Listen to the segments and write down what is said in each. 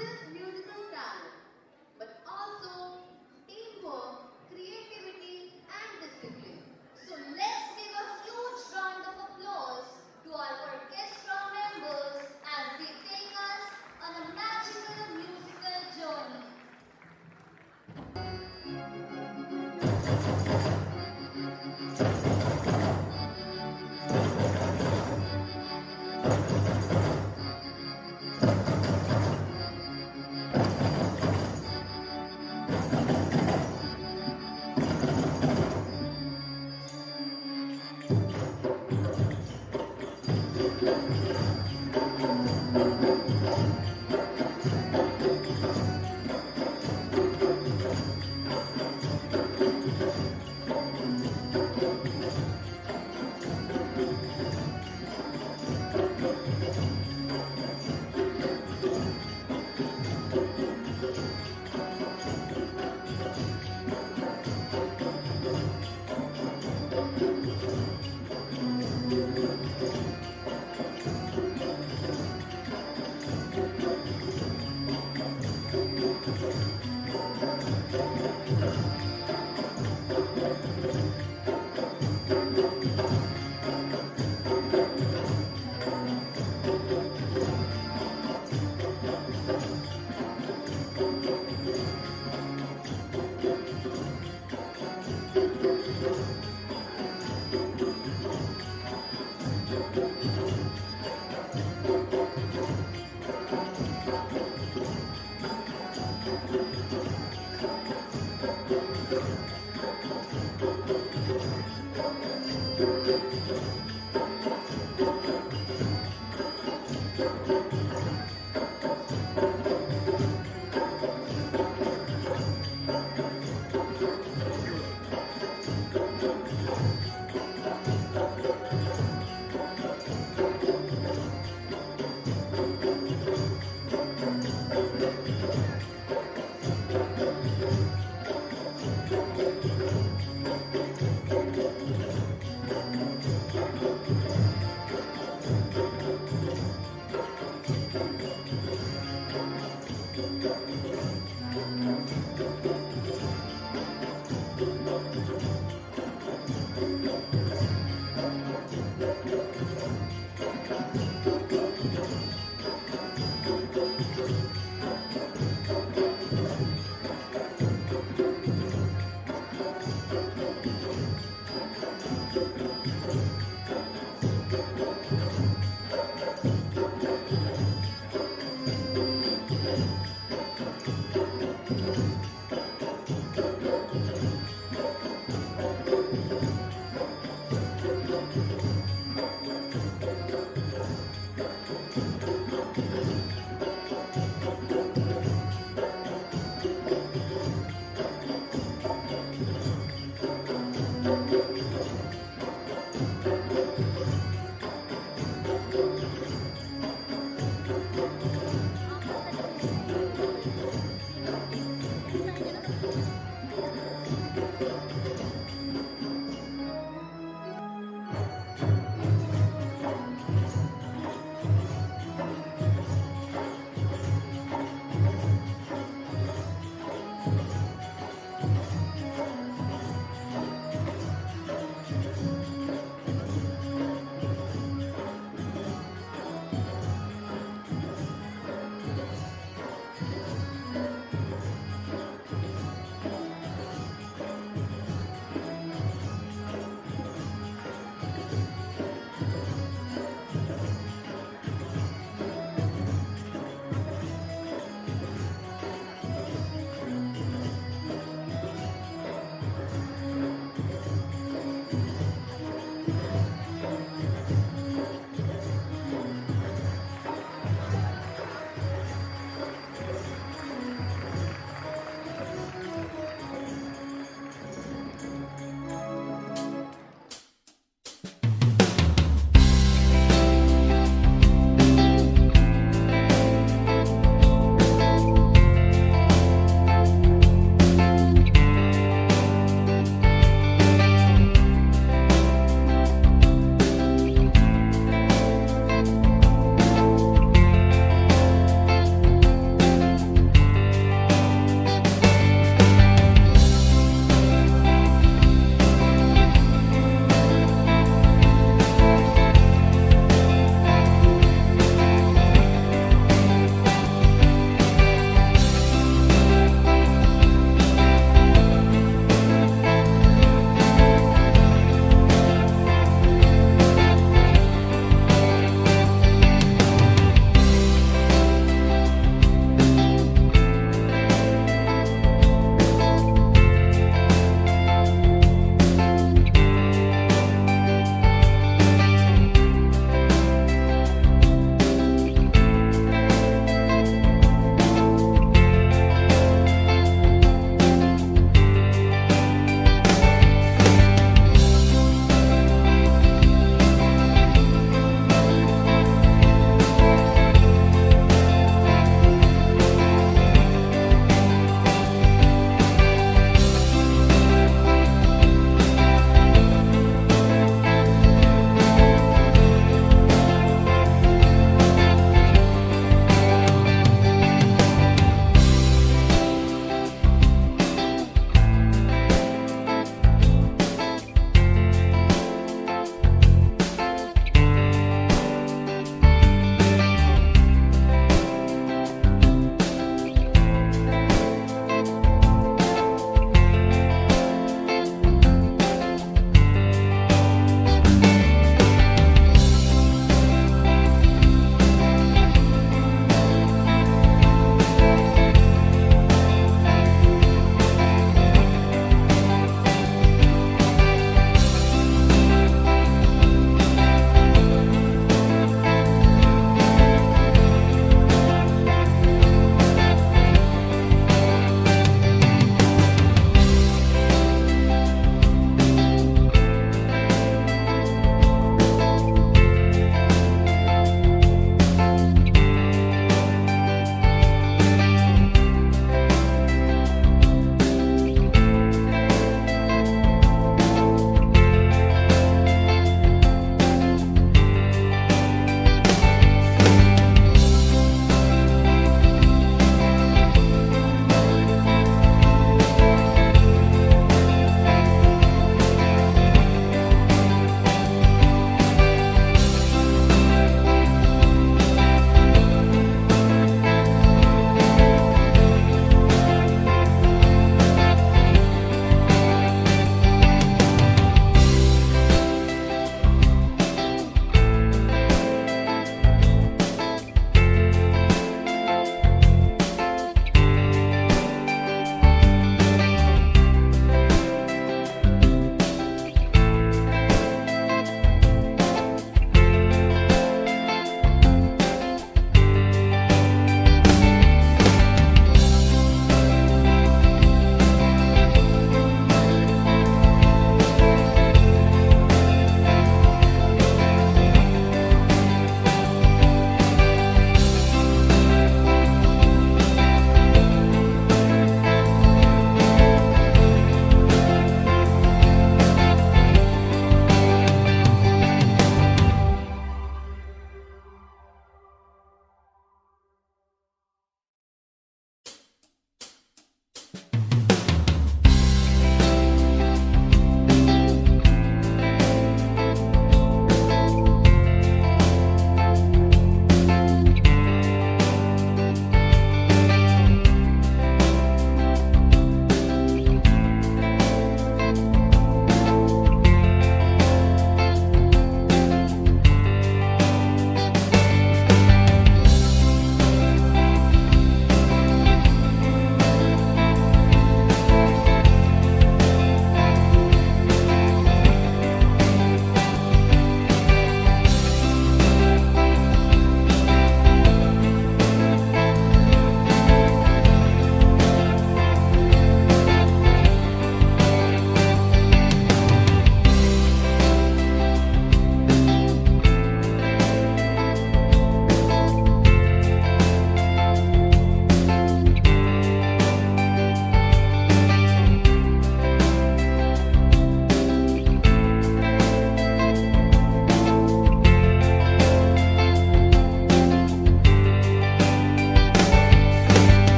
just musical talent, but also teamwork, creativity, and discipline. So let's give a huge round of applause to our orchestra members as they take us on a magical musical journey.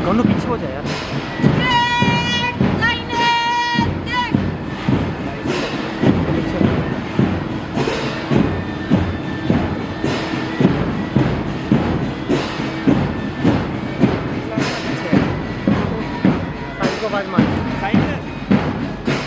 दोनों पीछे हो जाए यार। Side को बाज मार side में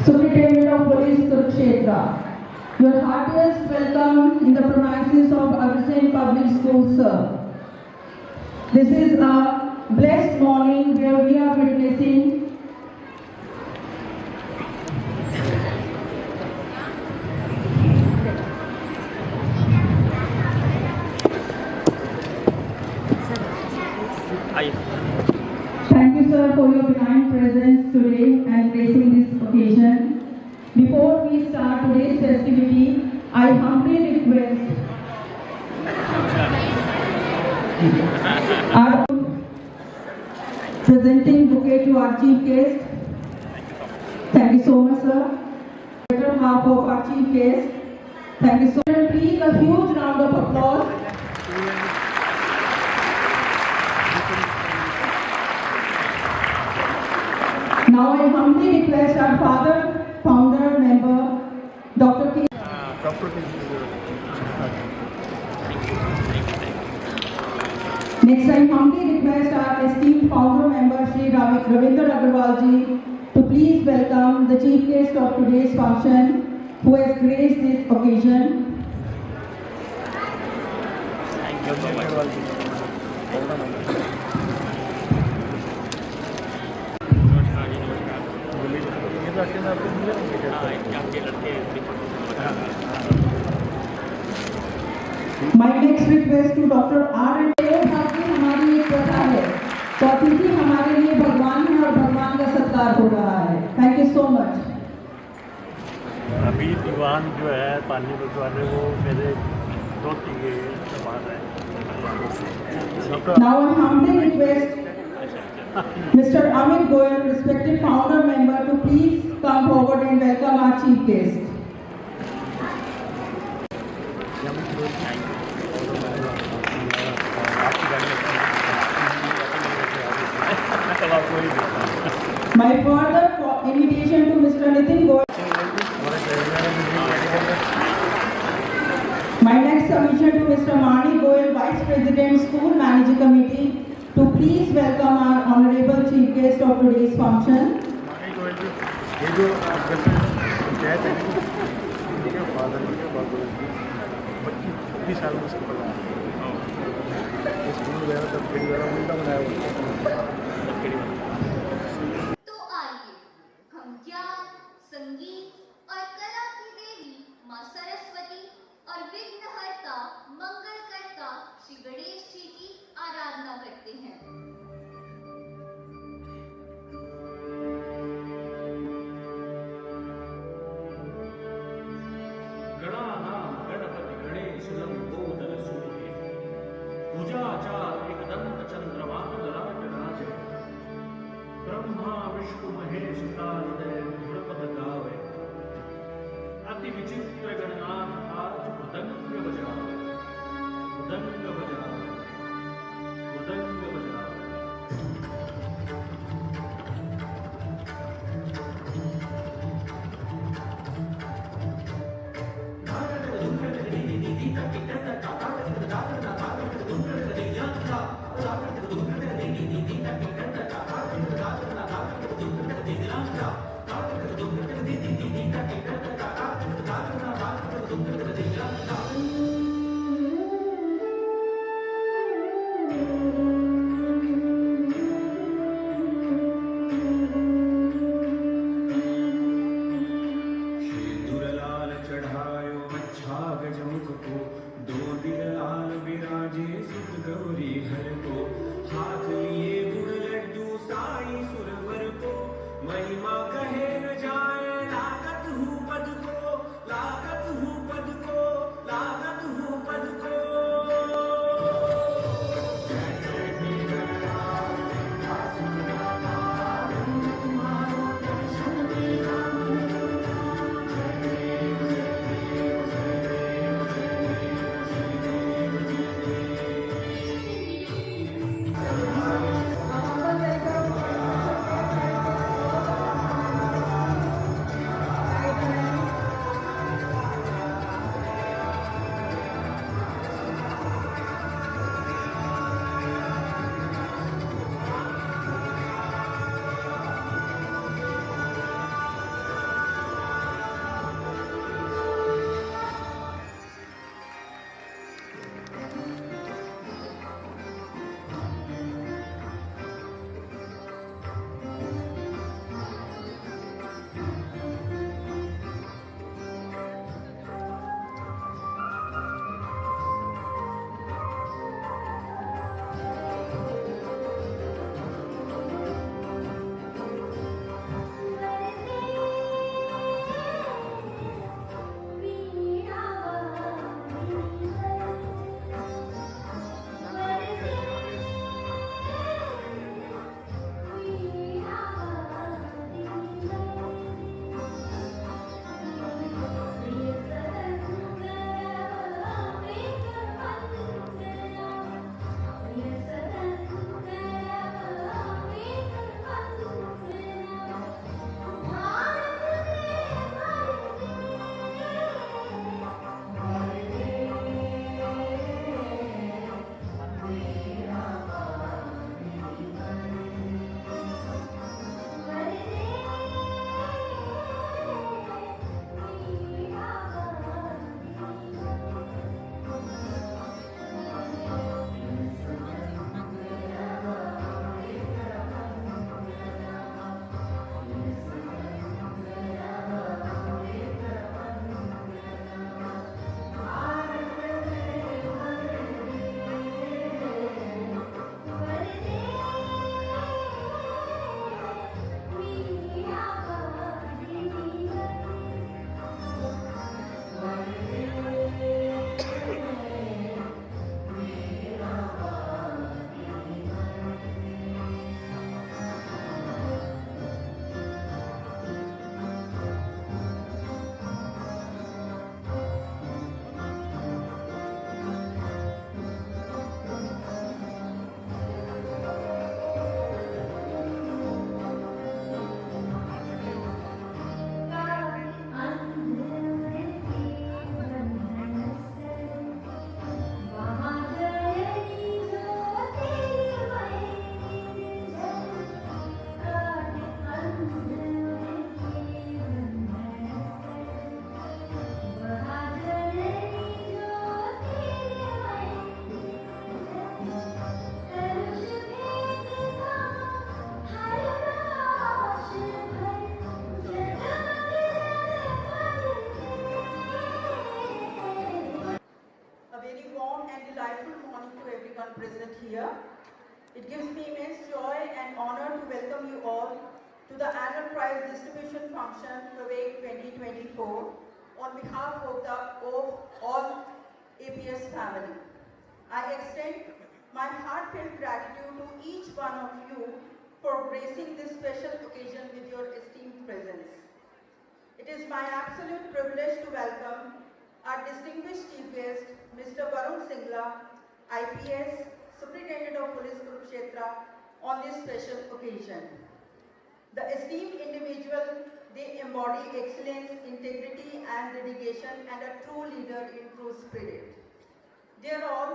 Superintendent of Police Kurukshetra. Your heartiest welcome in the premises of Avicenna Public School, sir. This is a blessed morning where we are witnessing Thank you, sir, for your benign presence today and gracing this occasion. Before we start today's festivity, I humbly request our presenting bouquet to our chief guest. Thank you so much, sir. Better half of our chief guest. Thank you so much. Please, a huge round of applause. Now I humbly request our father, founder, member, Dr. K. Next I humbly request our esteemed founder member, Shri Ravindra Agarwal ji, to please welcome the chief guest of today's function who has graced this occasion. My next request to Dr. R. भाग्य हमारी एक प्रथा है, तो अतिथि हमारे लिए भगवान है और भगवान का सत्कार हो रहा है. Thank you so much. अभी दीवान जो है पानी गुरुद्वारे वो मेरे दोस्ती के समान है. Now I humbly request Mr. Amit Goyal, respected founder member, to please come forward and welcome our chief guest. My further invitation to Mr. Nitin Goyal. My next submission to Mr. Mani Goyal, Vice President, School Managing Committee, to please welcome our honorable chief guest of today's function. तो आइए हम ज्ञान, संगीत और कला की देवी माँ सरस्वती और विघ्नहर्ता मंगलकर्ता श्री गणेश जी की आराधना करते हैं. गणानां गणपति गणेश लंबोदर सूर्य पूजाचार एकदंत चंद्रमा ललाट राजे ब्रह्मा विष्णु महेश कालदय धुरपद गावे अति विचित्र गणनाथ आज मृदंग बजावे मृदंग बजावे मृदंग बजावे. It gives me immense joy and honor to welcome you all to the annual prize distribution function Praveg 2024 on behalf of all APS family. I extend my heartfelt gratitude to each one of you for gracing this special occasion with your esteemed presence. It is my absolute privilege to welcome our distinguished chief guest, Mr. Varun Singla, IPS, Superintendent of Police Kurukshetra, on this special occasion. The esteemed individual, they embody excellence, integrity and dedication and a true leader in true spirit. Dear all,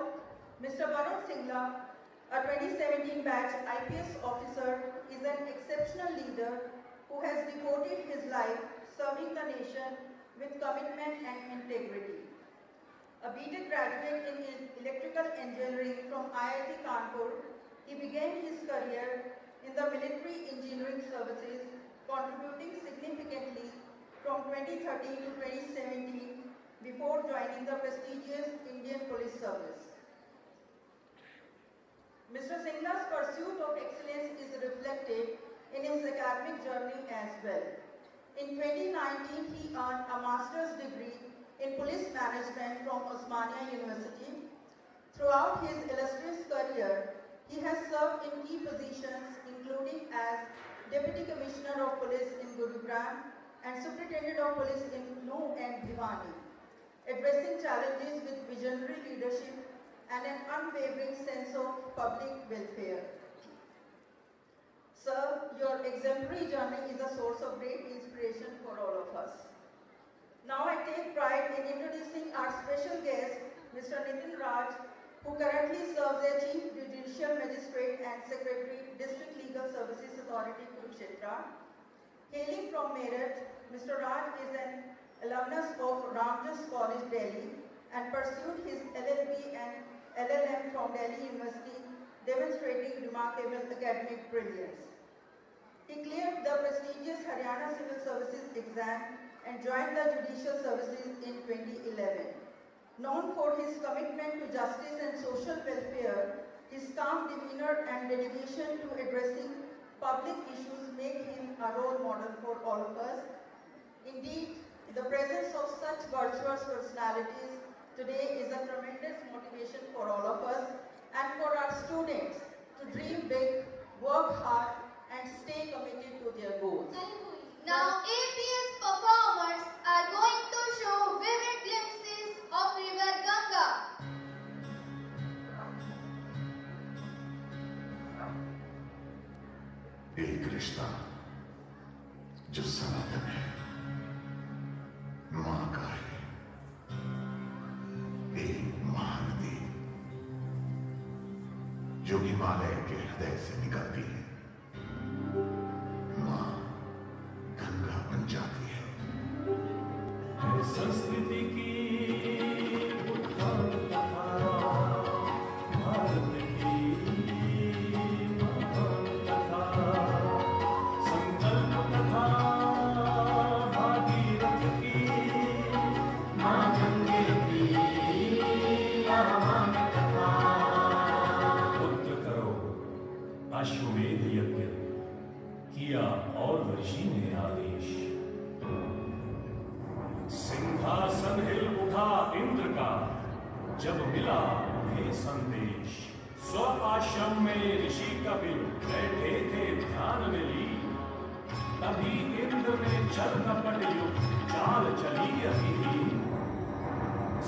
Mr. Varun Singla, a 2017 batch IPS officer, is an exceptional leader who has devoted his life serving the nation with commitment and integrity. A BTech graduate in electrical engineering from IIT Kanpur, he began his career in the military engineering services, contributing significantly from 2013 to 2017 before joining the prestigious Indian Police Service. Mr. Singla's pursuit of excellence is reflected in his academic journey as well. In 2019, he earned a master's degree in police management from Osmania University. Throughout his illustrious career, he has served in key positions including as Deputy Commissioner of Police in Gurugram and Superintendent of Police in Nuh and Bhiwani, addressing challenges with visionary leadership and an unwavering sense of public welfare. Sir, your exemplary journey is a source of great inspiration for all of us. Now I take pride in introducing our special guest, Mr. Nitin Raj, who currently serves as Chief Judicial Magistrate and Secretary, District Legal Services Authority, Kurukshetra. Hailing from Meerut, Mr. Raj is an alumnus of Ramjas College, Delhi, and pursued his LLB and LLM from Delhi University, demonstrating remarkable academic brilliance. He cleared the prestigious Haryana Civil Services exam and joined the Judicial Services in 2011. Known for his commitment to justice and social welfare, his calm demeanor and dedication to addressing public issues make him a role model for all of us. Indeed, the presence of such virtuous personalities today is a tremendous motivation for all of us and for our students to dream big, work hard, and stay committed to their goals. Now, APS performers are going to show vivid glimpses of River Ganga. एक रिश्ता जो सनातन है, मां का है, एक महानदी जो हिमालय के हृदय से निकलती है, मां गंगा बन जाती है। संस्कृति की उत्थान कथा, भारत की महान कथा, संकल्प कथा, भागीरथ की, मां गंगे की महान कथा। पुत्र करो अश्वमेध यज्ञ, किया और ऋषि ने आदेश। सिंहासन हिल उठा इंद्र का, जब मिला उन्हें संदेश। स्व आश्रम में ऋषि कपिल बैठे थे ध्यान में ली, तभी इंद्र ने जल कपट युक्त चाल चली अभी।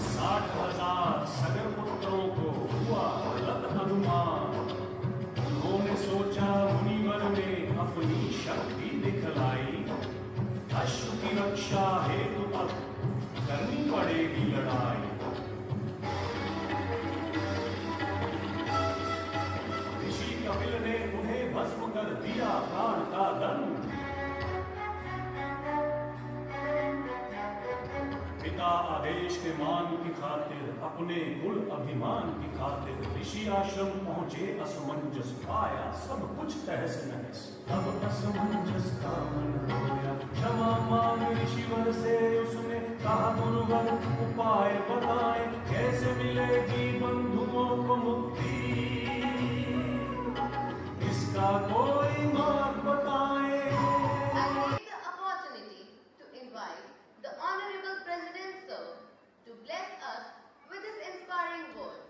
60,000 सगर पुत्रों को हुआ लत अनुमान। उन्होंने सोचा मुनिवर ने अपनी शक्ति दिखलाई, अश्व की रक्षा हेतु अब करनी पड़ेगी लड़ाई। ऋषि कपिल ने उन्हें भस्म कर दिया प्राण का दंड। पिता आदेश के मान की खातिर, अपने कुल अभिमान की खातिर ऋषि आश्रम पहुंचे। असमंजस पाया सब कुछ तहस नहस, अब असमंजस का मन होया। क्षमा मांग ऋषिवर से उसने कहा, मुनिवर उपाय बताएं, कैसे मिलेगी बंधुओं को मुक्ति। इसका कोई मार्ग बताए। I take the opportunity to invite the Honorable President Sir to bless us with his inspiring words.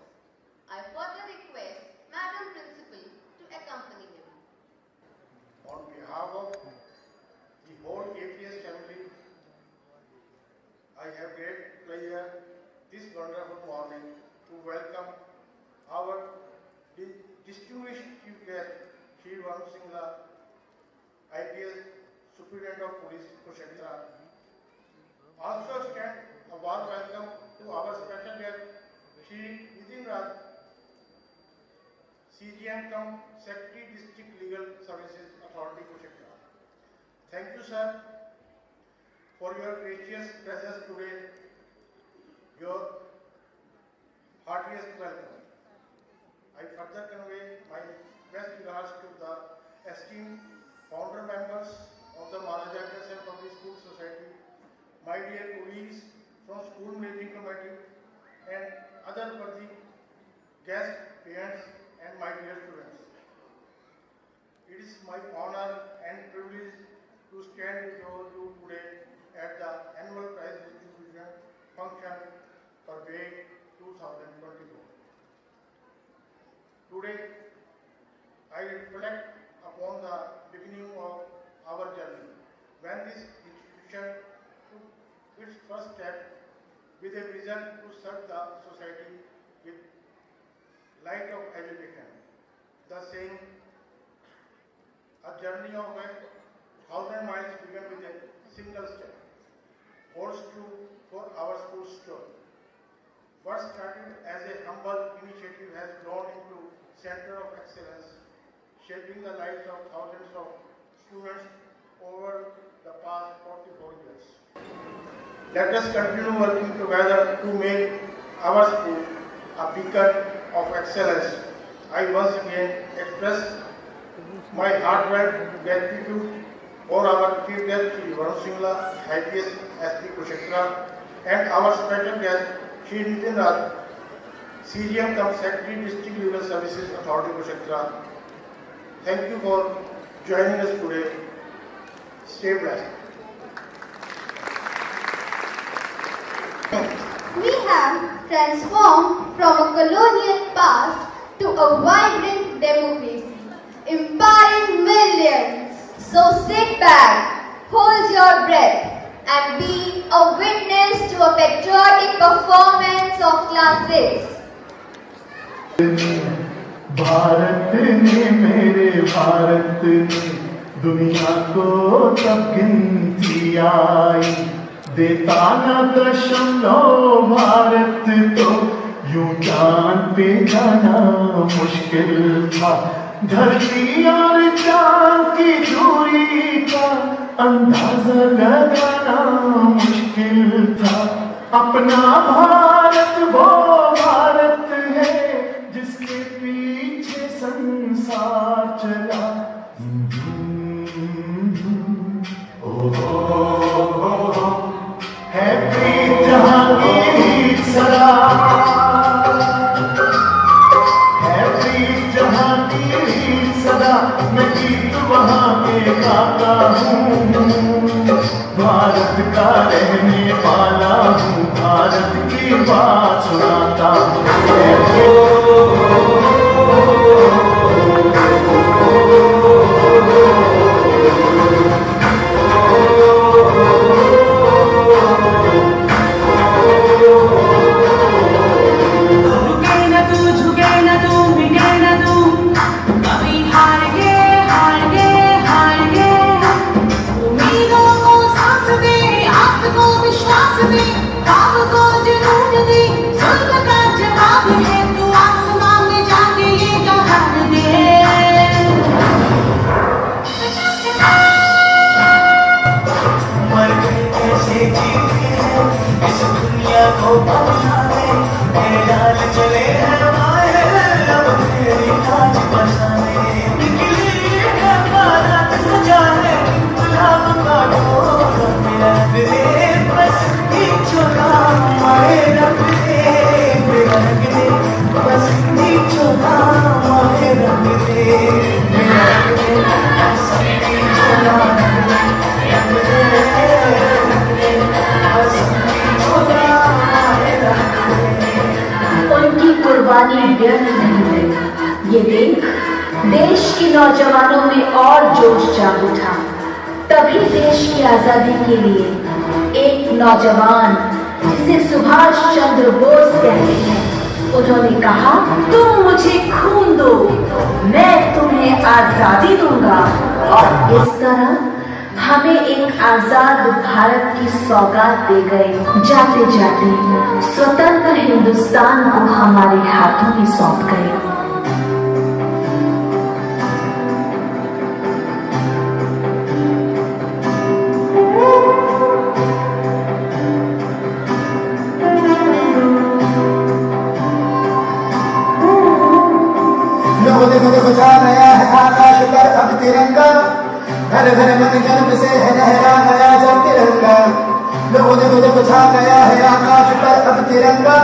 I further request Madam Principal to accompany him. On behalf of the whole APS family, I have great pleasure this wonderful morning to welcome our distinguished chief guest, Shri Varun Singla, IPS Superintendent of Police, Kurukshetra. Also extend a warm welcome to our special guest, Shri Nitin Raj, CGM cum Secretary District Legal Services Authority, Kurukshetra. Thank you, sir, for your gracious presence today. Your heartiest welcome. I further convey my best regards to the esteemed founder members of the Maharaja Agrawal Public School Society, my dear colleagues from School Managing Committee, and other worthy guests, parents, and my dear students. It is my honor and privilege to stand before you today at the annual prize distribution function for BAIC 2024. Today, I reflect upon the beginning of our journey, when this institution took its first step with a vision to serve the society with light of education. The saying, a journey of 1,000 miles began with a single step, holds true for our school story. What started as a humble initiative has grown into center of excellence, shaping the lives of thousands of students over the past 44 years. Let us continue working together to make our school a beacon of excellence. I once again express my heartfelt gratitude for our chief guest, Shri Varun Singla, IPS SP Kurukshetra, and our special guest, Shri Nitin Raj, CGM cum Secretary District Legal Services Authority, Kurukshetra. Thank you for joining us today. Stay blessed. We have transformed from a colonial past to a vibrant democracy, empowering millions. So sit back, hold your breath, and be a witness to a patriotic performance of Class 6. Bharat ने मेरे भारत ने दुनिया को तब गिनती आई, देता न दशमलव भारत तो यूं चांद पे जाना मुश्किल था। धरती और चांद की दूरी का अंदाजा लगाना मुश्किल था। अपना भारत वो भारत है जिसके पीछे संसार चला। है प्रीत जहां की सदा, है प्रीत जहां की सदा, मैं गीत वहां के गाता हूँ। भारत का रहने वाला हूँ, भारत की बात सुनाता हूँ। बस नीचो ना माहे रंग दे व्यर्थ नहीं गई। ये देख देश के नौजवानों में और जोश जाग उठा। तभी देश की आजादी के लिए एक नौजवान जिसे सुभाष चंद्र बोस कहते हैं, उन्होंने कहा, तुम मुझे खून दो, मैं तुम्हें आजादी दूंगा। और इस तरह हमें एक आजाद भारत की सौगात दे गए। जाते जाते स्वतंत्र हिंदुस्तान को हमारे हाथों में सौंप गए। देखो छा गया है आकाश पर अब तिरंगा, घर घर मन गर्व से है लहरा गया जब तिरंगा। लोगों देखो छा गया है आकाश पर अब तिरंगा।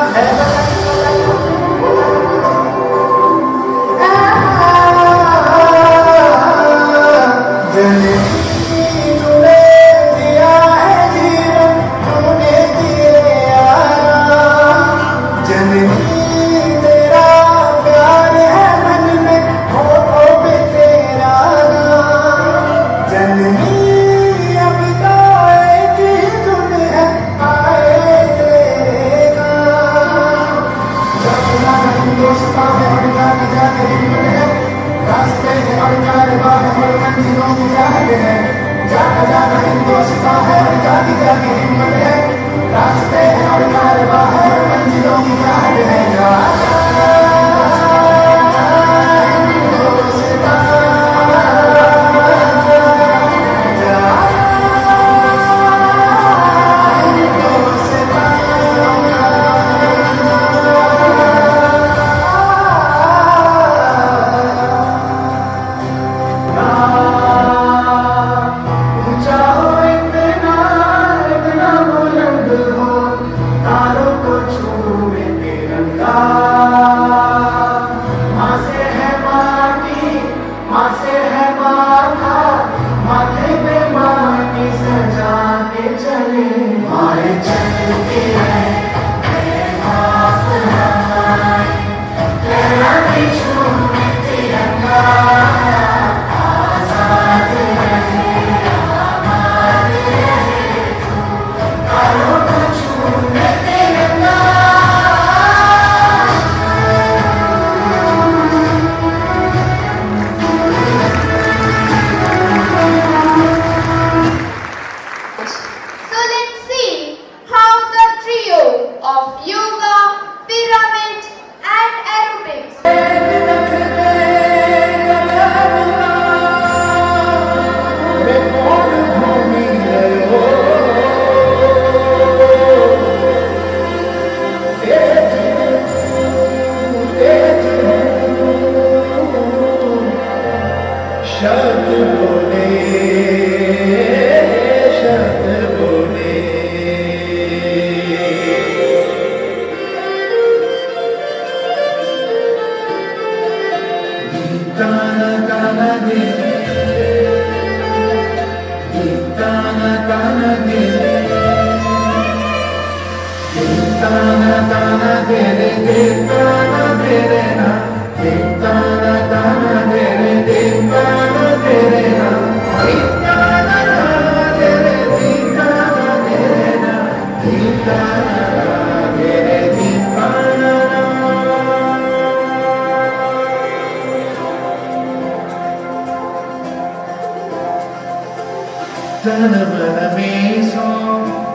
तन मन में सो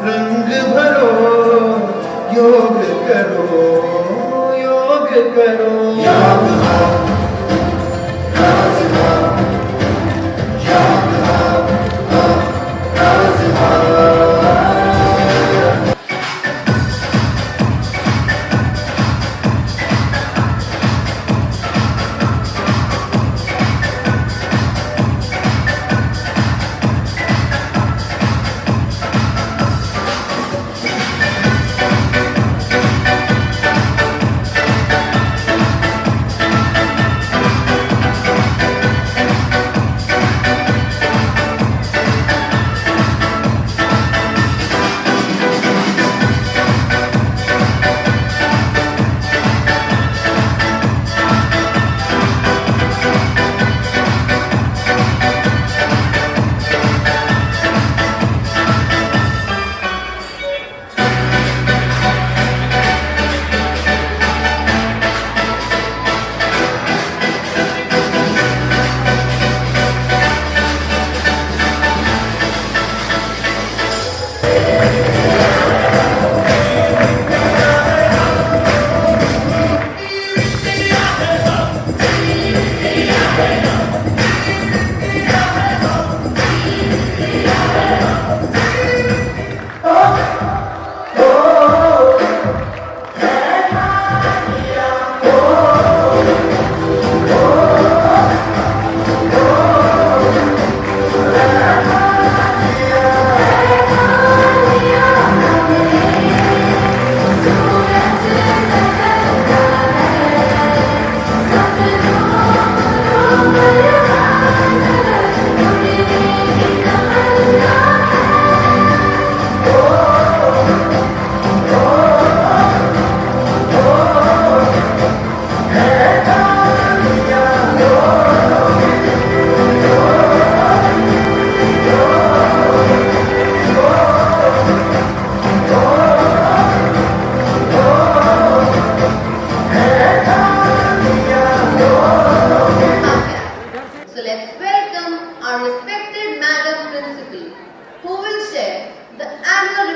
रंग भरो, योग करो, योग करो, योग हो, राज हो, योग हो, राज हो।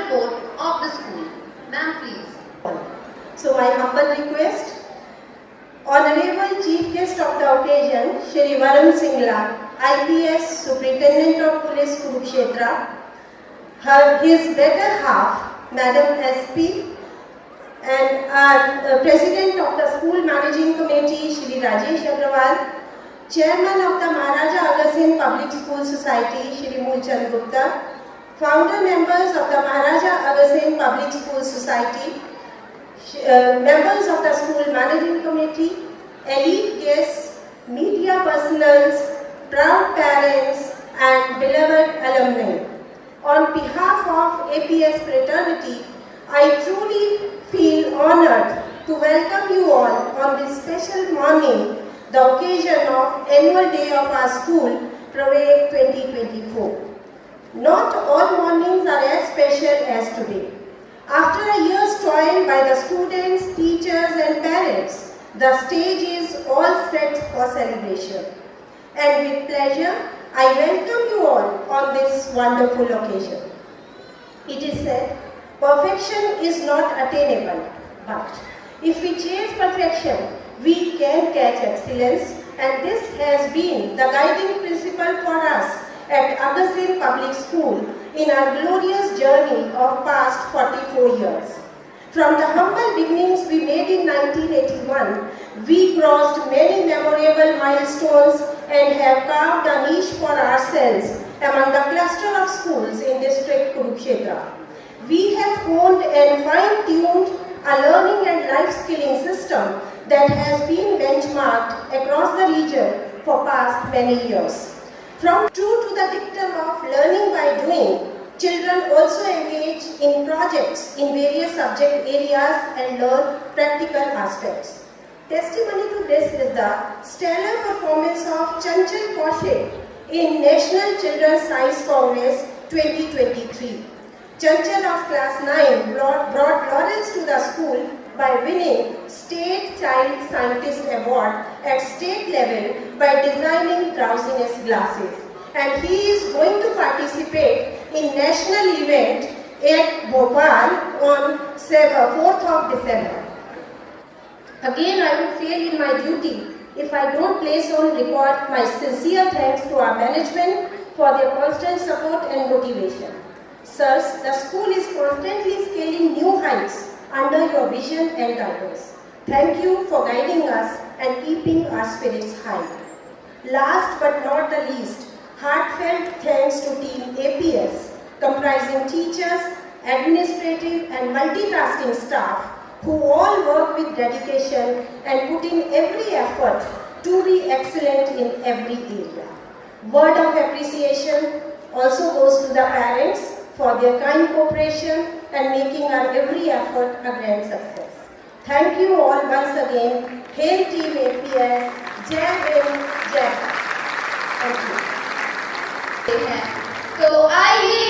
report of the school. Ma'am, please. So my humble request, Honorable Chief Guest of the occasion, Shri Varun Singla, IPS Superintendent of Police Kurukshetra, his better half, Madam SP, and our President of the School Managing Committee, Shri Rajesh Agrawal, Chairman of the Maharaja Agar Singh Public School Society, Shri Mulchand Gupta, founder members of the Maharaja Agar Singh Public School Society, members of the School Managing Committee, elite guests, media personals, proud parents, and beloved alumni. On behalf of APS fraternity, I truly feel honored to welcome you all on this special morning, the occasion of annual day of our school, Pravek 2024. Not all mornings are as special as today. After a year's toil by the students, teachers and parents, the stage is all set for celebration. And with pleasure, I welcome you all on this wonderful occasion. It is said, perfection is not attainable, but if we chase perfection, we can catch excellence, and this has been the guiding principle for us at Agar Singh Public School in our glorious journey of past 44 years. From the humble beginnings we made in 1981, we crossed many memorable milestones and have carved a niche for ourselves among the cluster of schools in district Kurukshetra. We have honed and fine-tuned a learning and life-skilling system that has been benchmarked across the region for past many years. From true to the dictum of learning by doing, children also engage in projects in various subject areas and learn practical aspects. Testimony to this is the stellar performance of Chanchal Kaushik in National Children's Science Congress 2023. Chanchal of class 9 brought laurels to the school by winning State Child Scientist Award at state level by designing drowsiness glasses. And he is going to participate in national event at Bhopal on 4th of December. Again, I would fail in my duty if I don't place on record my sincere thanks to our management for their constant support and motivation. Sirs, the school is constantly scaling new heights under your vision and guidance. Thank you for guiding us and keeping our spirits high. Last but not the least, heartfelt thanks to Team APS, comprising teachers, administrative and multitasking staff who all work with dedication and put in every effort to be excellent in every area. Word of appreciation also goes to the parents for their kind cooperation and making our every effort a grand success. Thank you all once again. Hail Team APS. Jai Hind, Jai Bharat. Thank you. तो आइए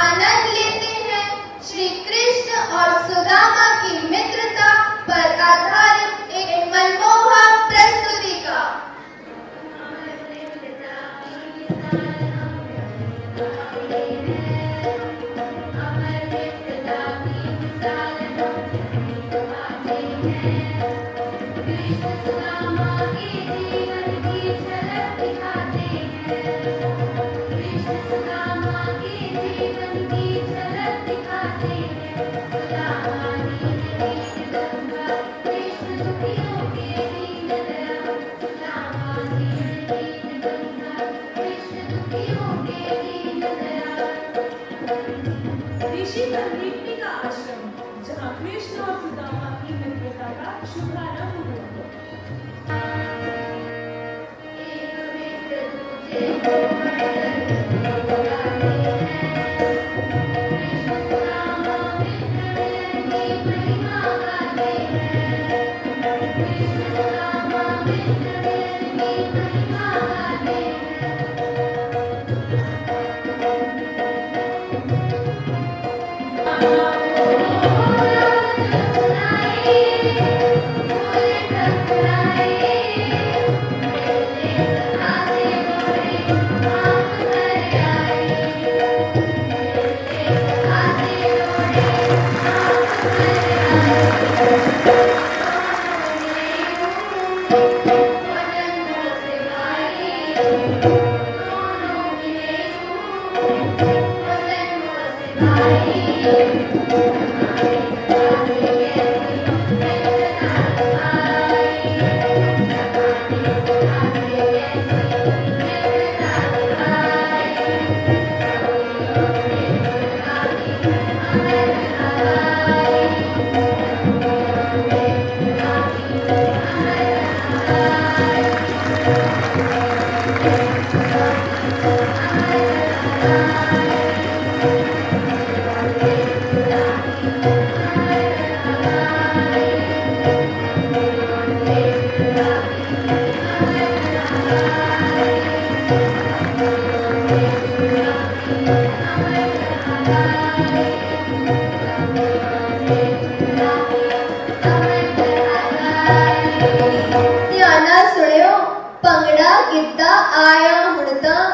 आनंद लेते हैं श्री कृष्ण और सुदामा की मित्रता पर आधारित एक मनमोहक प्रस्तुति का। ऋषि संदीपनी का आश्रम, जहाँ कृष्ण और सुदामा की मित्रता का शुभारंभ हुआ। Oh ਧਿਆਨਾ ਸੁਣਿਓ ਭੰਗੜਾ ਗਿੱਧਾ ਆਇਆ ਹੁਣ ਤਾਂ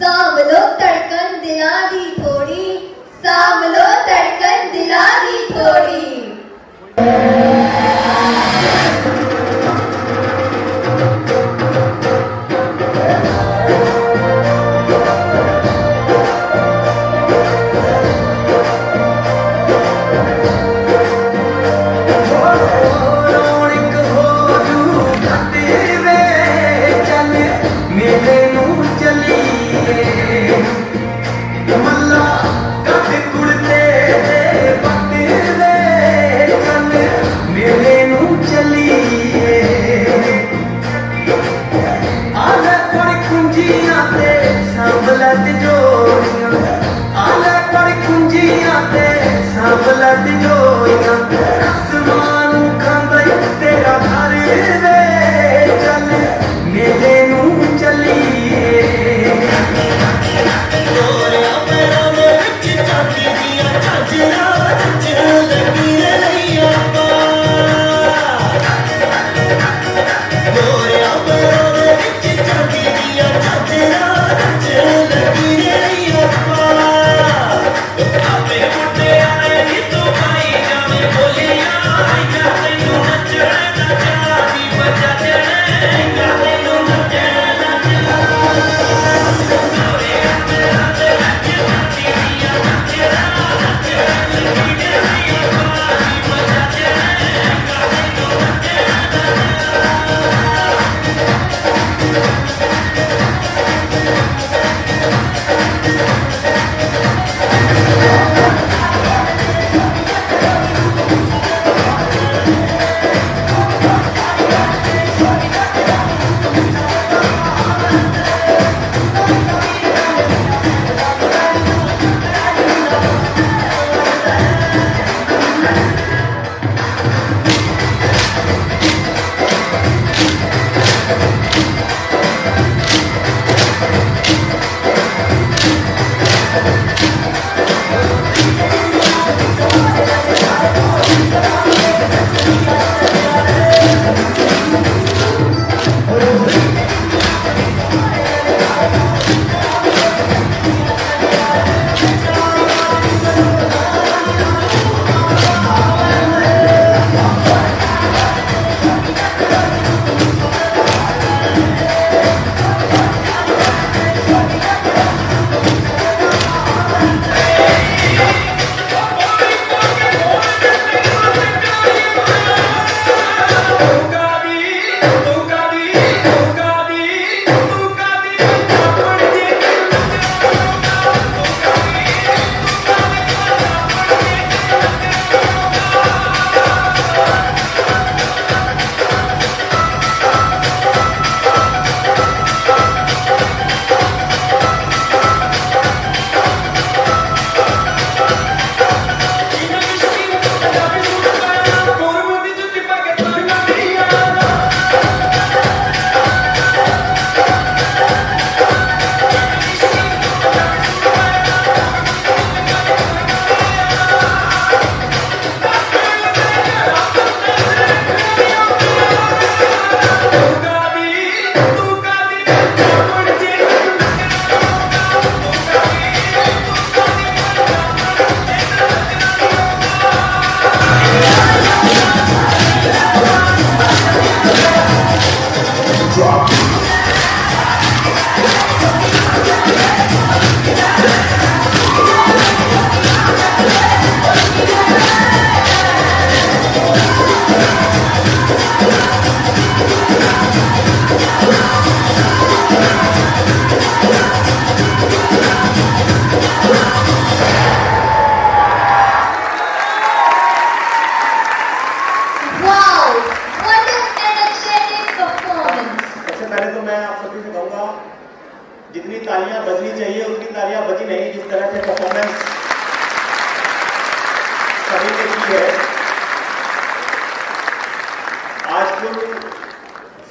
ਸਾਂਭ ਲੋ ਧੜਕਨ ਦਿਲਾਂ ਦੀ ਥੋੜੀ ਸਾਂਭ ਲੋ ਧੜਕਨ ਦਿਲਾਂ ਦੀ ਥੋੜੀ मेले नू चलिए मल्ला कद कुड़ते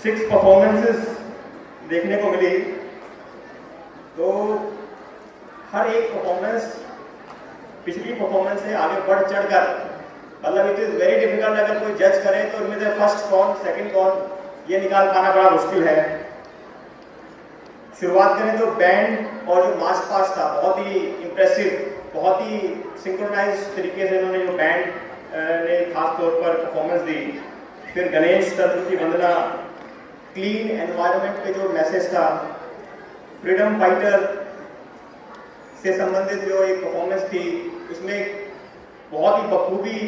6 परफॉर्मेंसेस देखने को मिली, तो हर एक परफॉर्मेंस पिछली परफॉर्मेंस से आगे बढ़ चढ़कर, मतलब इट इज़ वेरी डिफिकल्ट अगर कोई जज करे तो इनमें से फर्स्ट कौन सेकंड कौन ये निकाल पाना बड़ा मुश्किल है। शुरुआत करें तो बैंड और जो मार्च पास्ट था बहुत ही इम्प्रेसिव, बहुत ही सिंक्रोनाइज तरीके से इन्होंने जो बैंड ने खास तौर पर परफॉर्मेंस दी। फिर गणेश तंत्र की वंदना, क्लीन एनवायरनमेंट पे जो मैसेज था, फ्रीडम फाइटर से संबंधित जो एक परफॉर्मेंस थी उसमें बहुत ही बखूबी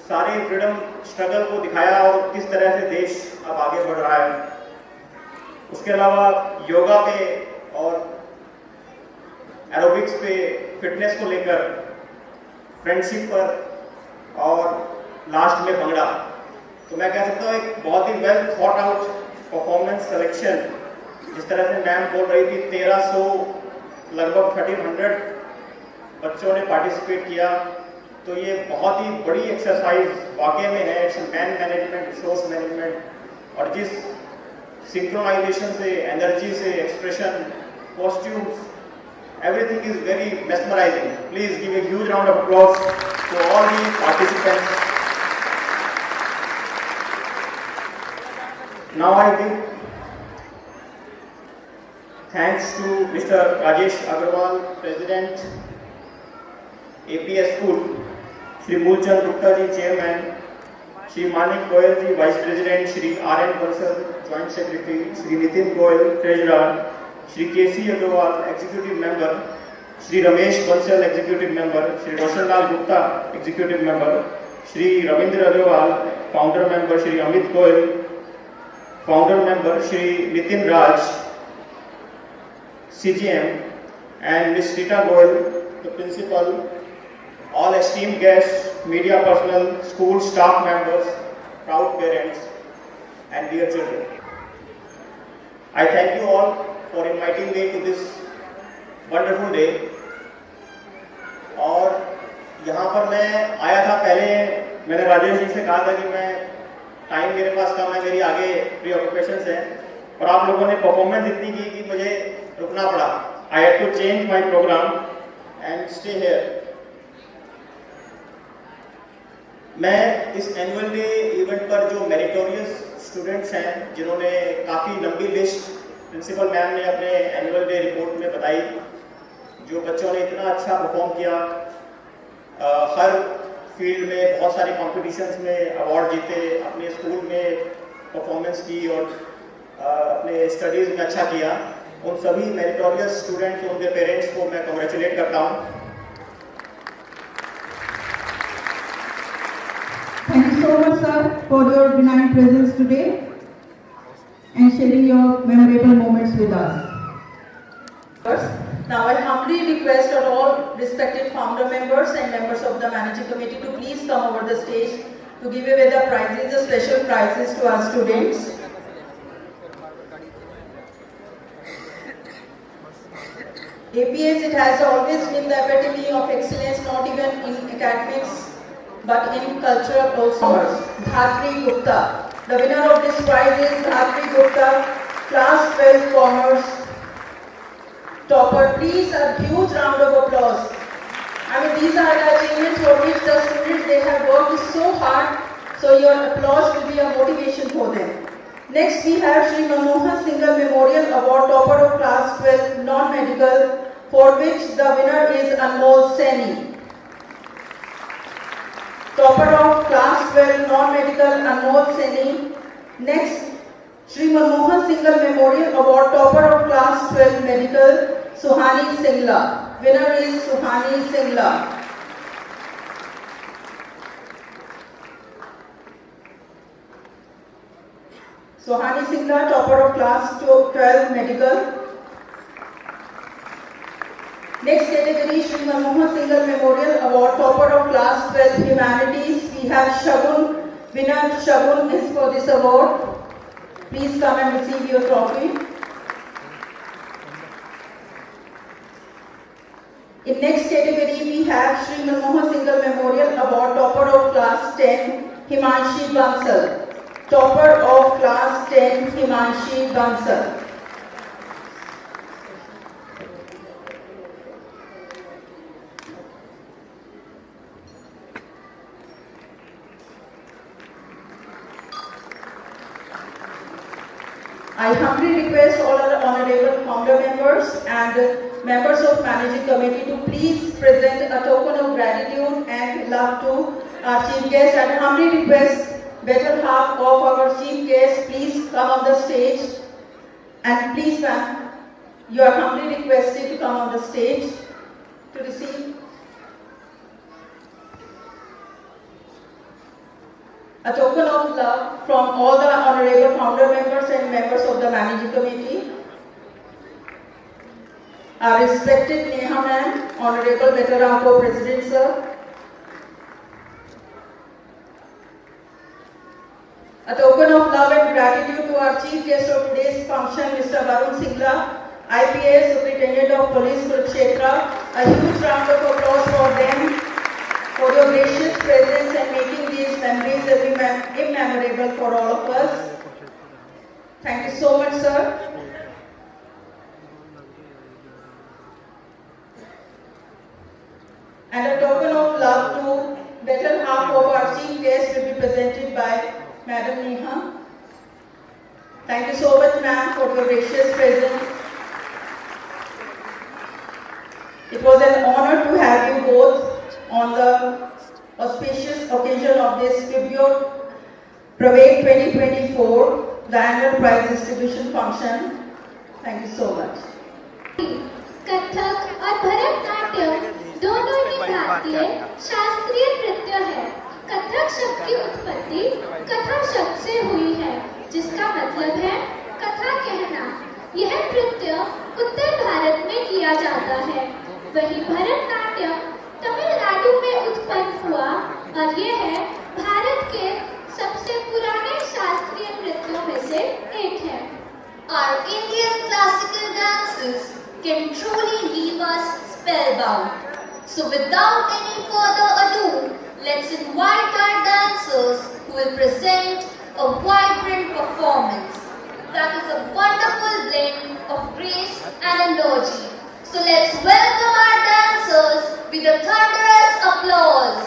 सारे फ्रीडम स्ट्रगल को दिखाया और किस तरह से देश अब आगे बढ़ रहा है। उसके अलावा योगा पे और एरोबिक्स पे, फिटनेस को लेकर, फ्रेंडशिप पर और लास्ट में भंगड़ा, तो मैं कह सकता हूँ एक बहुत ही well thought out performance selection. जिस तरह से मैम बोल रही थी 1300 लगभग 1300 बच्चों ने पार्टिसिपेट किया, तो ये बहुत ही बड़ी एक्सरसाइज वाकई में है। It's man management, resource management, और जिस सिंक्रोनाइजेशन से, एनर्जी से, expression, costumes, everything is very mesmerizing. Please give a huge round of applause to all the participants. Now I give thanks to Mr. Rajesh Agarwal, President, APS School, Shri Mulchand Gupta ji, Chairman, Shri Manik Goyal ji, Vice President, Shri R.N. Bansal, Joint Secretary, Shri Nitin Goyal, Treasurer, Shri K.C. Agarwal, Executive Member, Shri Ramesh Bansal, Executive Member, Shri Roshan Lal Gupta, Executive Member, Shri Ravindra Agarwal, Founder Member, Shri Amit Goyal, Founder Member, Shri Nitin Raj, CGM, and Ms. Rita Goyal, the Principal, all esteemed guests, media personnel, school staff members, proud parents, and dear children. I thank you all for inviting me to this wonderful day. और यहाँ पर मैं आया था, पहले मैंने राजेश जी से कहा था कि मैं टाइम मेरे पास कम है, मेरी आगे प्री ऑक्यूपेशंस हैं, और आप लोगों ने परफॉर्मेंस इतनी की कि मुझे रुकना पड़ा। I had to change my programme and stay here. मैं इस एनुअल डे इवेंट पर जो मेरिटोरियस स्टूडेंट्स हैं, जिन्होंने काफ़ी लंबी लिस्ट प्रिंसिपल मैम ने अपने एनुअल डे रिपोर्ट में बताई, जो बच्चों ने इतना अच्छा परफॉर्म किया, हर फील्ड में बहुत सारे कॉम्पिटिशन्स में अवार्ड जीते, अपने स्कूल में परफॉर्मेंस की और अपने स्टडीज़ में अच्छा किया, उन सभी मेरिटोरियस स्टूडेंट्स और उनके पेरेंट्स को मैं कॉन्ग्रेचुलेट करता हूँ। Thank you so much, sir, for your benign presence today and sharing your memorable moments with us. Now I humbly request all respected founder members and members of the managing committee to please come over the stage to give away the prizes, the special prizes to our students. APS, it has always been the epitome of excellence, not even in academics, but in culture also. Dhatri Gupta. The winner of this prize is Dhatri Gupta, Class 12 Commerce topper. Please a huge round of applause. I mean, these are the achievements for which the students, they have worked so hard, so your applause will be a motivation for them. Next we have Shri Manmohan Singhal Memorial Award topper of Class 12 Non-Medical, for which the winner is Anmol Saini. Topper of Class 12 Non-Medical, Anmol Saini. Next, Shri Manmohan Singhal Memorial Award topper of Class 12 Medical, Suhani Singla. Winner is Suhani Singla. Suhani Singla, topper of Class 12 Medical. Next category, Shri Manmohan Singhal Memorial Award topper of Class 12 Humanities. We have Shagun. Winner Shagun is for this award. Please come and receive your trophy. In next category, we have Shri Manmohan Singhal Memorial Award topper of Class 10, Himanshi Bansal. topper of class 10, Himanshi Bansal. I humbly request all our honorable founder members and members of managing committee to please present a token of gratitude and love to our chief guest, and humbly request better half of our chief guest please come on the stage, and please ma'am, you are humbly requested to come on the stage to receive a token of love from all the honorable founder members and members of the managing committee. Our respected Neha ma'am, Honorable Veteranco President sir. A token of love and gratitude to our chief guest of today's function, Mr. Varun Singla, IPS Superintendent of Police Kurukshetra. A huge round of applause for them, for your gracious presence and making these memories immemorable for all of us. Thank you so much, sir. And a token of love to better half of our chief guest will be presented by Madam Neha. Thank you so much, ma'am, for your gracious presence. It was an honor to have you both on the auspicious occasion of this tribute Parade 2024, the annual prize distribution function. Thank you so much. Kathak और भरतनाट्यम दोनों ही भारतीय शास्त्रीय नृत्य है। कथक शब्द की उत्पत्ति कथा शब्द से हुई है, जिसका मतलब है कथा कहना। यह नृत्य उत्तर भारत में किया जाता है। वही भरतनाट्यम तमिलनाडु में उत्पन्न हुआ और यह है भारत के सबसे पुराने शास्त्रीय नृत्यों में से एक है। Our Indian classical dances can truly leave us spellbound. So without any further ado, let's invite our dancers who will present a vibrant performance. That is a wonderful blend of grace and energy. So let's welcome our dancers with a thunderous applause.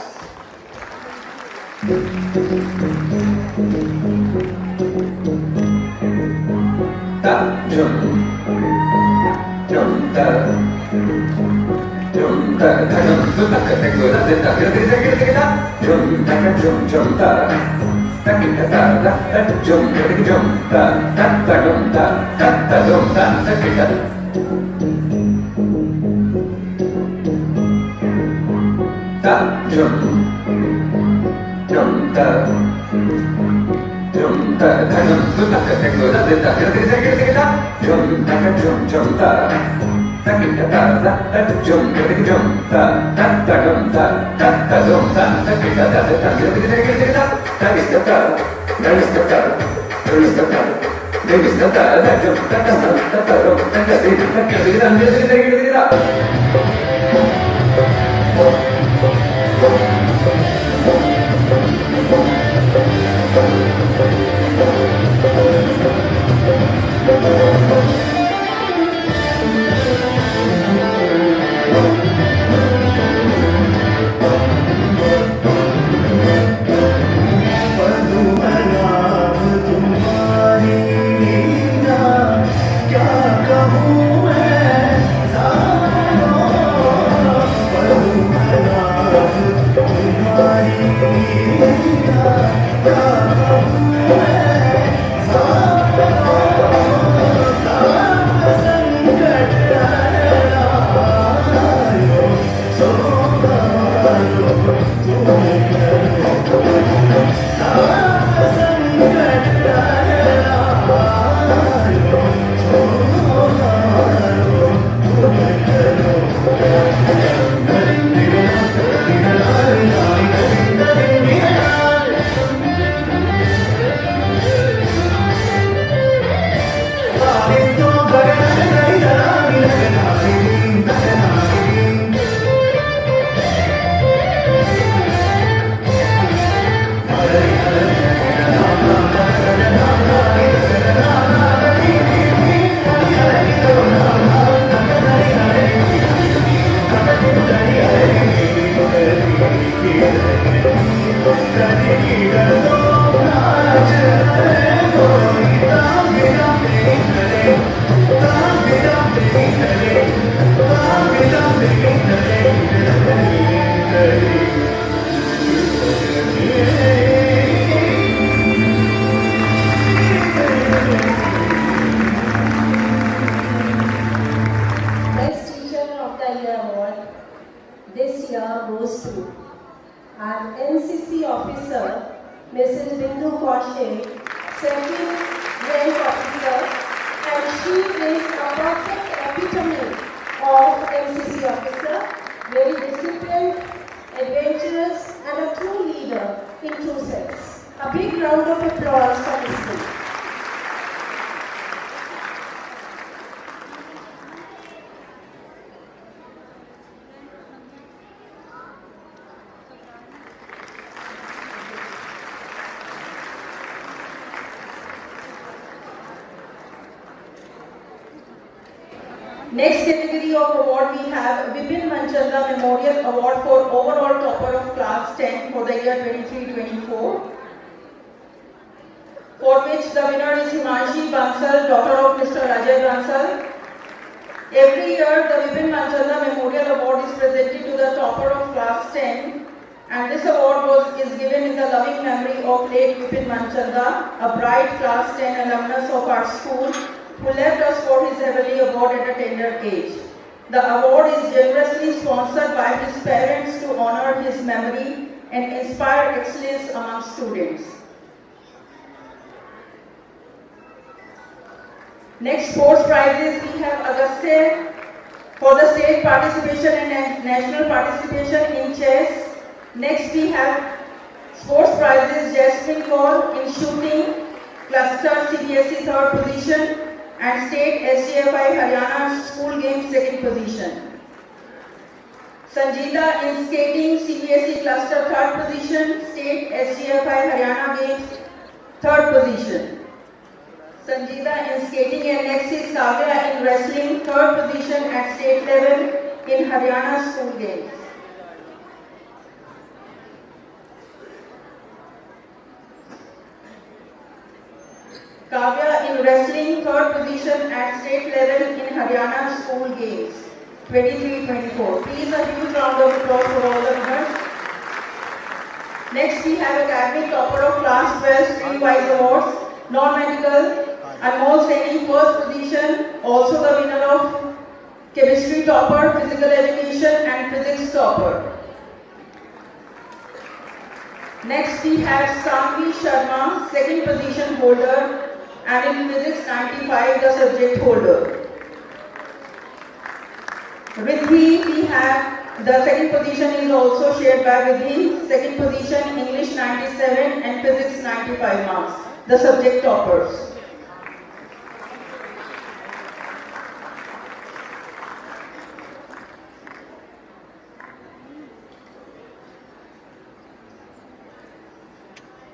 Best Teacher of the Year award this year goes to our NCC officer, Mrs. Bindu Kaushik, second rank officer, and she is a perfect epitome of NCC officer, very disciplined, adventurous, and a true leader in true sense. A big round of applause for Ms. Bindu. Next category of award we have Vipin Manchanda Memorial Award for overall topper of class 10 for the year 23-24, for which the winner is Himanshi Bansal, daughter of Mr. Ajay Bansal. Every year the Vipin Manchanda Memorial Award is presented to the topper of class 10, and this award is given in the loving memory of late Vipin Manchanda, a bright class 10 alumnus of our school, who left us for his heavenly abode at a tender age. The award is generously sponsored by his parents to honor his memory and inspire excellence among students. Next sports prizes we have Agastya for the state participation and national participation in chess. Next we have sports prizes Jasmine Kaur in shooting, cluster CBSE 3rd position, and state SGFI Haryana school games 2nd position. Sanjita in skating CBSE cluster 3rd position, state SGFI Haryana games 3rd position. Sanjita in skating, and next is Kavya in wrestling 3rd position at state level in Haryana school games. Kavya in wrestling 3rd position at state level in Haryana school games 23-24. Please a huge round of applause for all the winners. Next we have academic topper of class 12 stream-wise awards, non-medical, Anmol Saini 1st position, also the winner of chemistry topper, physical education and physics topper. Next we have Sanvi Sharma, 2nd position holder, and in physics 95 the subject holder. Vidhi, we have the 2nd position is also shared by Vidhi, 2nd position English 97 and physics 95 marks, the subject toppers.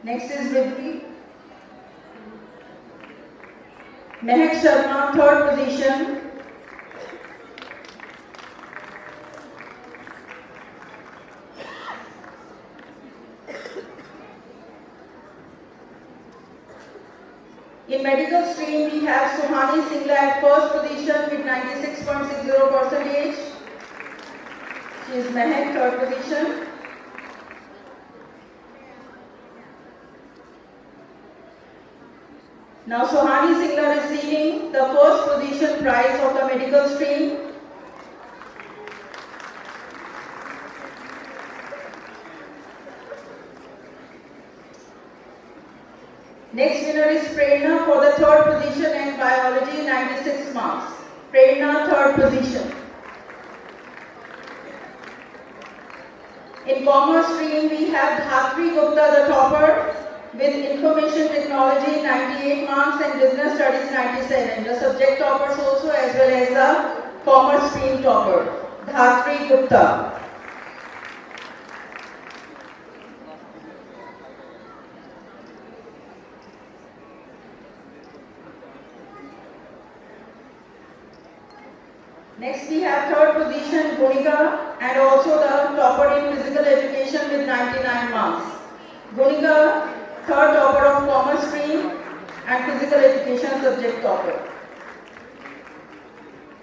Next is Vidhi. Mehak Sharma, 3rd position. In medical stream, we have Suhani Singla at 1st position with 96.60%. She is Mehak, 3rd position. Now Suhani Singla receiving the 1st position prize of the medical stream. Next winner is Prerna for the 3rd position in biology, 96 marks. Prerna, 3rd position. In commerce stream, we have Dhatri Gupta, the topper, with information technology 98 marks and business studies 97. The subject toppers also as well as the commerce stream topper, Dhatri Gupta. Next we have 3rd position Gunika and also the topper in physical education position with 99 marks. Gunika, third topper of commerce stream and physical education subject topper.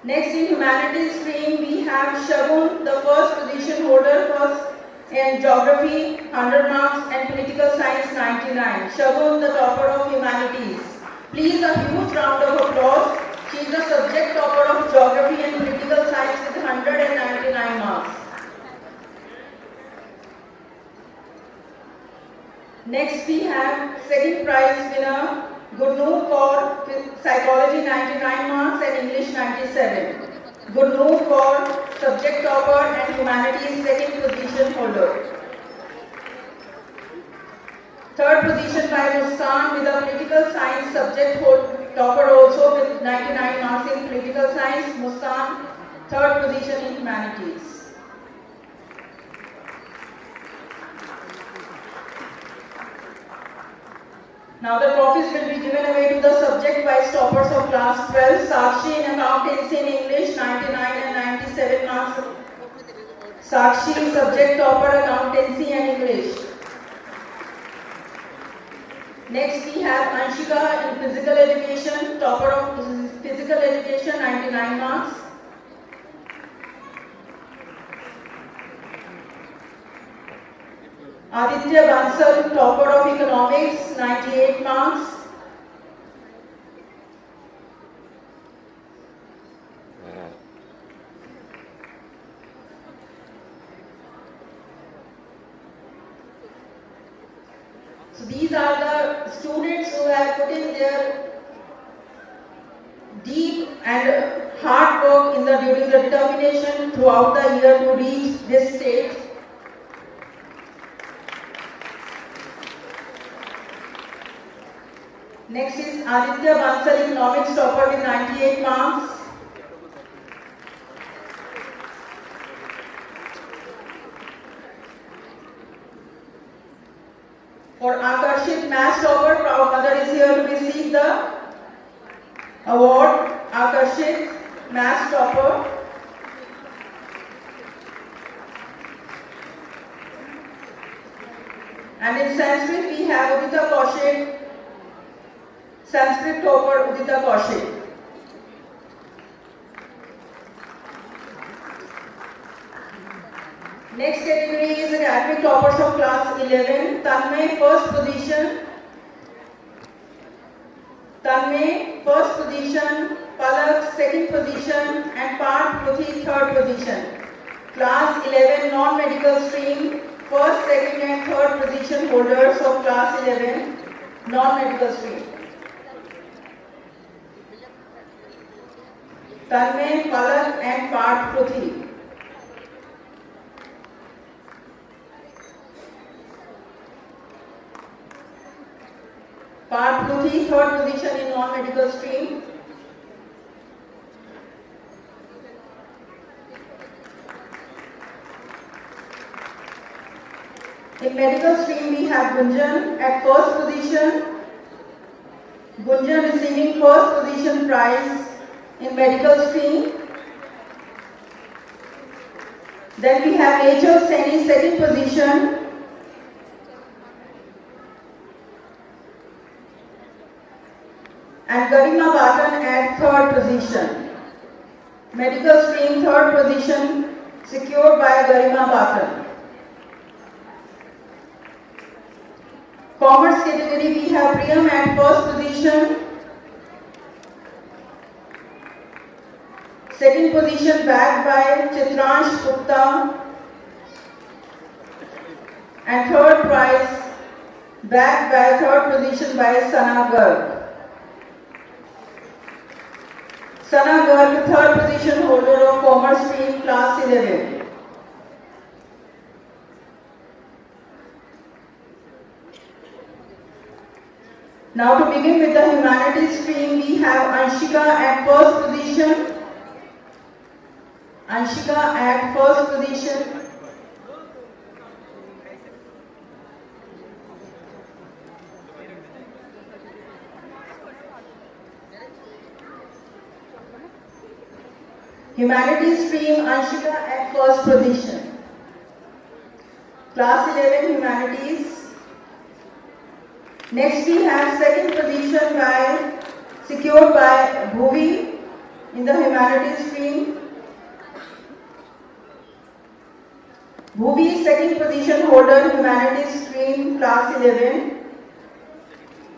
Next in humanities stream we have Shagun, the first position holder in geography 100 marks and political science 99. Shagun, the topper of humanities. Please a huge round of applause. She is the subject topper of geography and political science with 199 marks. Next we have second prize winner Gurnoor Kaur, psychology 99 marks and English 97. Gurnoor Kaur, subject topper and humanities second position holder. Third position by Muskan with a political science subject topper also with 99 marks in political science. Muskan, third position in humanities. Now the trophies will be given away to the subject-wise toppers of class 12. Sakshi in accountancy in English 99 and 97 marks. Sakshi, subject topper accountancy and English. Next we have Anshika in physical education, topper of physical education 99 marks. Aditya Bansal, topper of economics 98 marks. So these are the students who have put in their deep and hard work during the determination throughout the year to reach this stage. Next is Aditya Bansal, economics topper with 98 marks. For Akarshit, maths topper, proud mother is here to receive the award. Akarshit, maths topper. And in Sanskrit we have Udita Kaushik, Sanskrit topper Udita Kaushik. Next category is academic toppers of class 11. Tanmay, first position. Tanmay, first position. Palak, second position. And Parth Pruthi, third position. Class 11 non-medical stream. First, second and third position holders of class 11 non-medical stream. Tanmay, Palak and Parth Pruthi. Parth Pruthi, third position in non-medical stream. In medical stream we have Gunjan at first position. Gunjan receiving first position prize in medical stream. Then we have Rachel Seni, second position. And Garima Batan at third position. Medical stream third position secured by Garima Batan. Commerce category we have Priyam at first position. Second position bagged by Chitransh Gupta. And third prize bagged by third position by Sana Garg. Sana Garg, third position holder of commerce stream class 11. Now to begin with the humanities stream, we have Anshika at first position. Anshika at first position. Humanities stream, Anshika at first position. Class 11 Humanities. Next we have second position secured by Bhuvi in the Humanities stream. Bhuvi, second position holder, Humanities stream, class 11.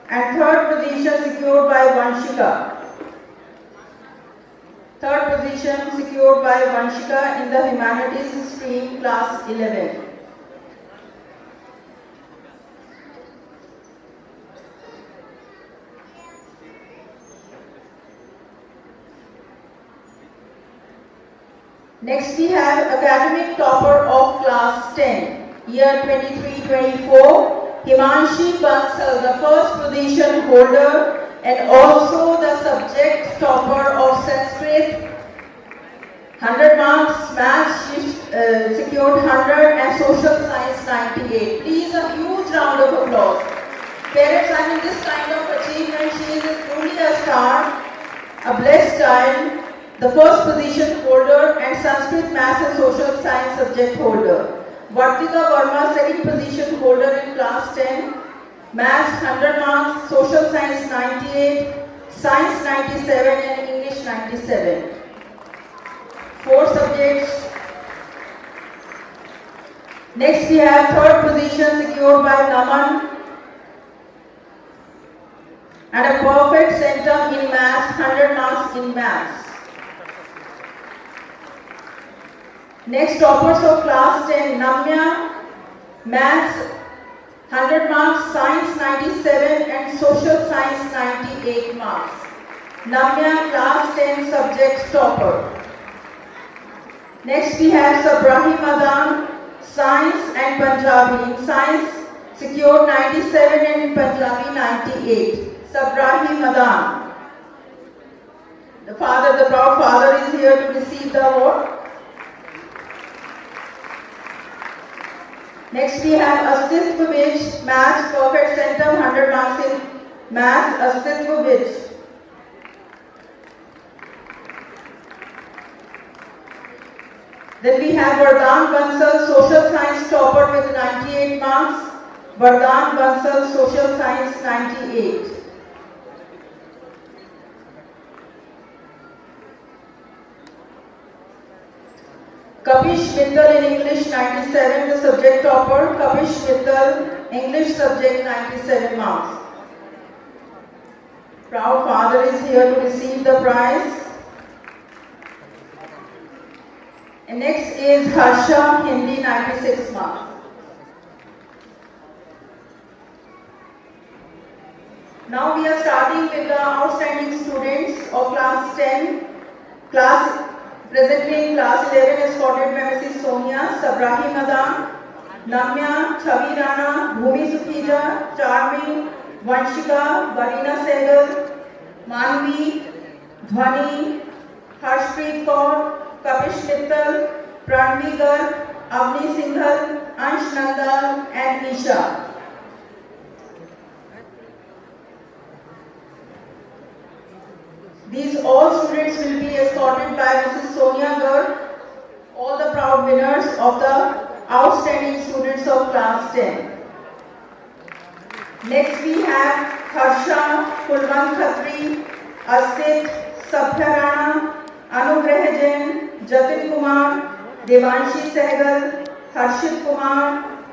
And third position secured by Vanshika. Third position secured by Vanshika in the Humanities stream, class 11. Next we have academic topper of class 10, year 23-24, Himanshi Bansal, the first position holder and also the subject topper of Sanskrit. 100 marks, maths secured 100 and social science 98. Please a huge round of applause. Parents, I mean this kind of achievement, she is truly a star, a blessed child. The first position holder and Sanskrit, Maths and Social Science subject holder. Vartika Verma, second position holder in class 10. Maths 100 marks, Social Science 98, Science 97 and English 97. 4 subjects. Next we have third position secured by Naman and a perfect centum in Maths, 100 marks in Maths. Next, toppers of class 10, Namya, Maths 100 marks, Science 97 and Social Science 98 marks. Namya, class 10 subject topper. Next we have Sabrahi Madan, Science and Punjabi. In Science secured 97 and in Punjabi 98. Sabrahi Madan. The proud father is here to receive the award. Next we have Astitva Vij, Maths perfect centum, 100 marks in Maths, Astitva Vij. Then we have Vardhan Bansal, Social Science topper with 98 marks. Vardhan Bansal, Social Science 98. Kapish Mittal in English 97, the subject topper. Kapish Mittal, English subject 97 marks. Proud father is here to receive the prize. And next is Harsha, Hindi 96 marks. Now we are starting with the outstanding students of class 10. Presently in class 11 escorted by Mrs. Sonia, Sabrahi Madan, Namya, Chavi Rana, Bhumi Sukhija, Charming, Vanshika, Varina Sehgal, Manvi, Dhwani, Harshpreet Kaur, Kapish Mittal, Pranvi Garg, Avni Singhal, Ansh Nandal and Nisha. These all students will be escorted by Mrs. Sonia Garg, all the proud winners of the outstanding students of class 10. Next we have Harsha, Kulwant Khatri, Astit, Sabha Rana, Anugrah Jain, Jatin Kumar, Devanshi Sehgal, Harshit Kumar,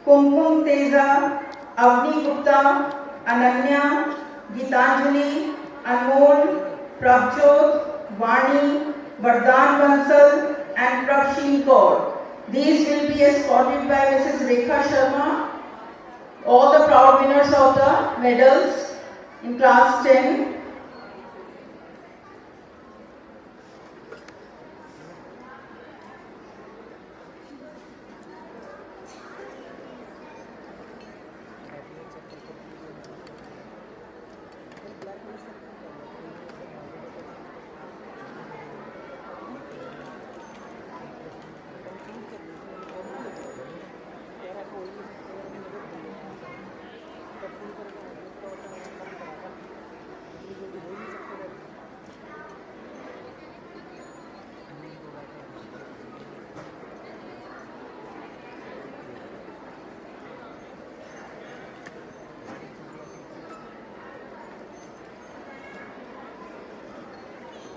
Kumkum Teza, Avni Gupta, Ananya, Gitanjali, Anmol, Prabjot, Vani, Vardhan Bansal and Prabshin Kaur. These will be escorted by Mrs. Rekha Sharma, all the proud winners of the medals in class 10.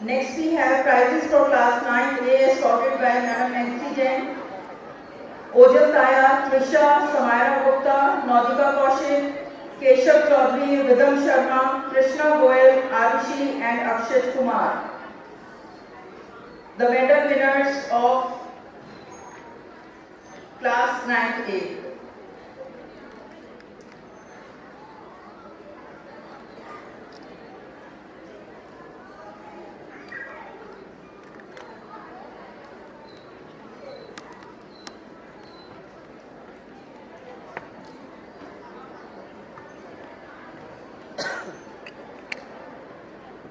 Next we have prizes for class 9A escorted by Madam Nancy Jain, Ojal Taya, Trisha, Samaira Gupta, Naudika Kaushik, Keshav Chaudhary, Vidam Sharma, Krishna Goyal, Arushi and Akshat Kumar. The medal winners of class 9A.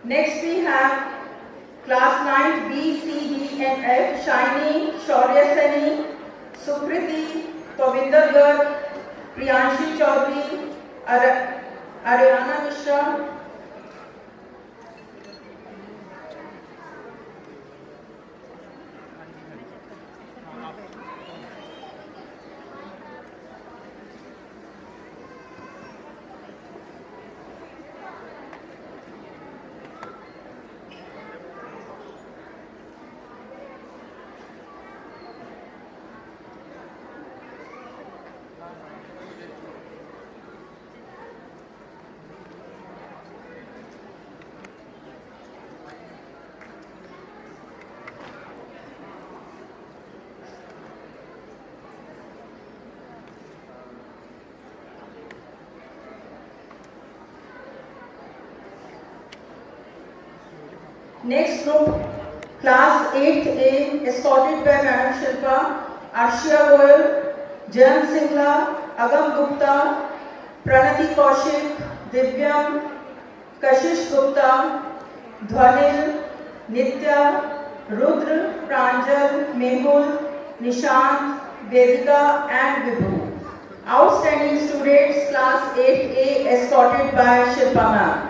Next we have class 9B, C, D and F, Shiny, Shaurya Sani, Sukriti, Tovinder Garg, Priyanshi Chaudhary, Ariana Mishra. Next group, class 8A, escorted by Madam Shilpa, Arshia Goyal, Jayan Singla, Agam Gupta, Pranati Kaushik, Divyam, Kashish Gupta, Dhwanil, Nitya, Rudra, Pranjal, Mehul, Nishant, Vedika and Vibhu. Outstanding students, class 8A, escorted by Shilpa ma'am.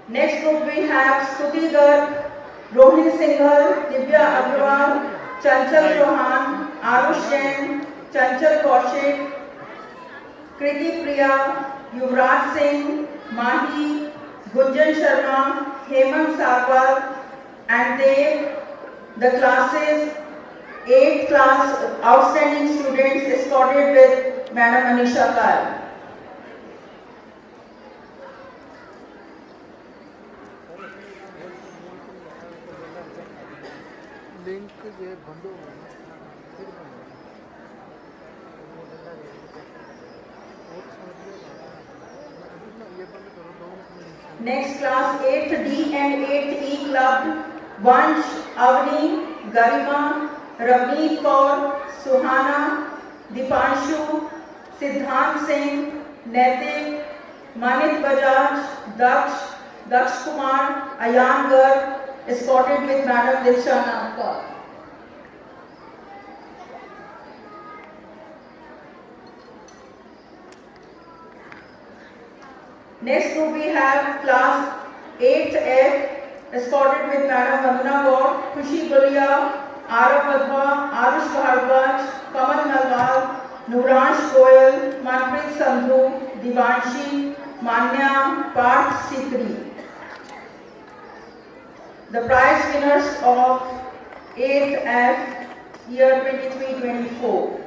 Next group we have Stuti Garg, Rohini Singhal, Divya Agrawal, Chanchal Chauhan, Arush Jain, Chanchal Kaushik, Kriti Priya, Yuvraj Singh, Mahi, Gunjan Sharma, Hemant Sarwal and they, the classes 8 class outstanding students escorted with Madam Anisha Kal. Next class 8th D and 8th E club, Vansh, Avni, Garima, Ravneet Kaur, Suhana, Dipanshu, Siddhant Singh, Naitik, Manit Bajaj, Daksh Kumar, Ayan Garg, escorted with Madam Diksha Nagpal. Next group we have class 8F, escorted with Madam Vandana Gaur, Khushi Gulia, Arav Wadhwa, Arush Bhardwaj, Kamal Nalwal, Nuransh Goyal, Manpreet Sandhu, Divanshi, Manya, Parth Sikri. The prize winners of 8F year 23-24.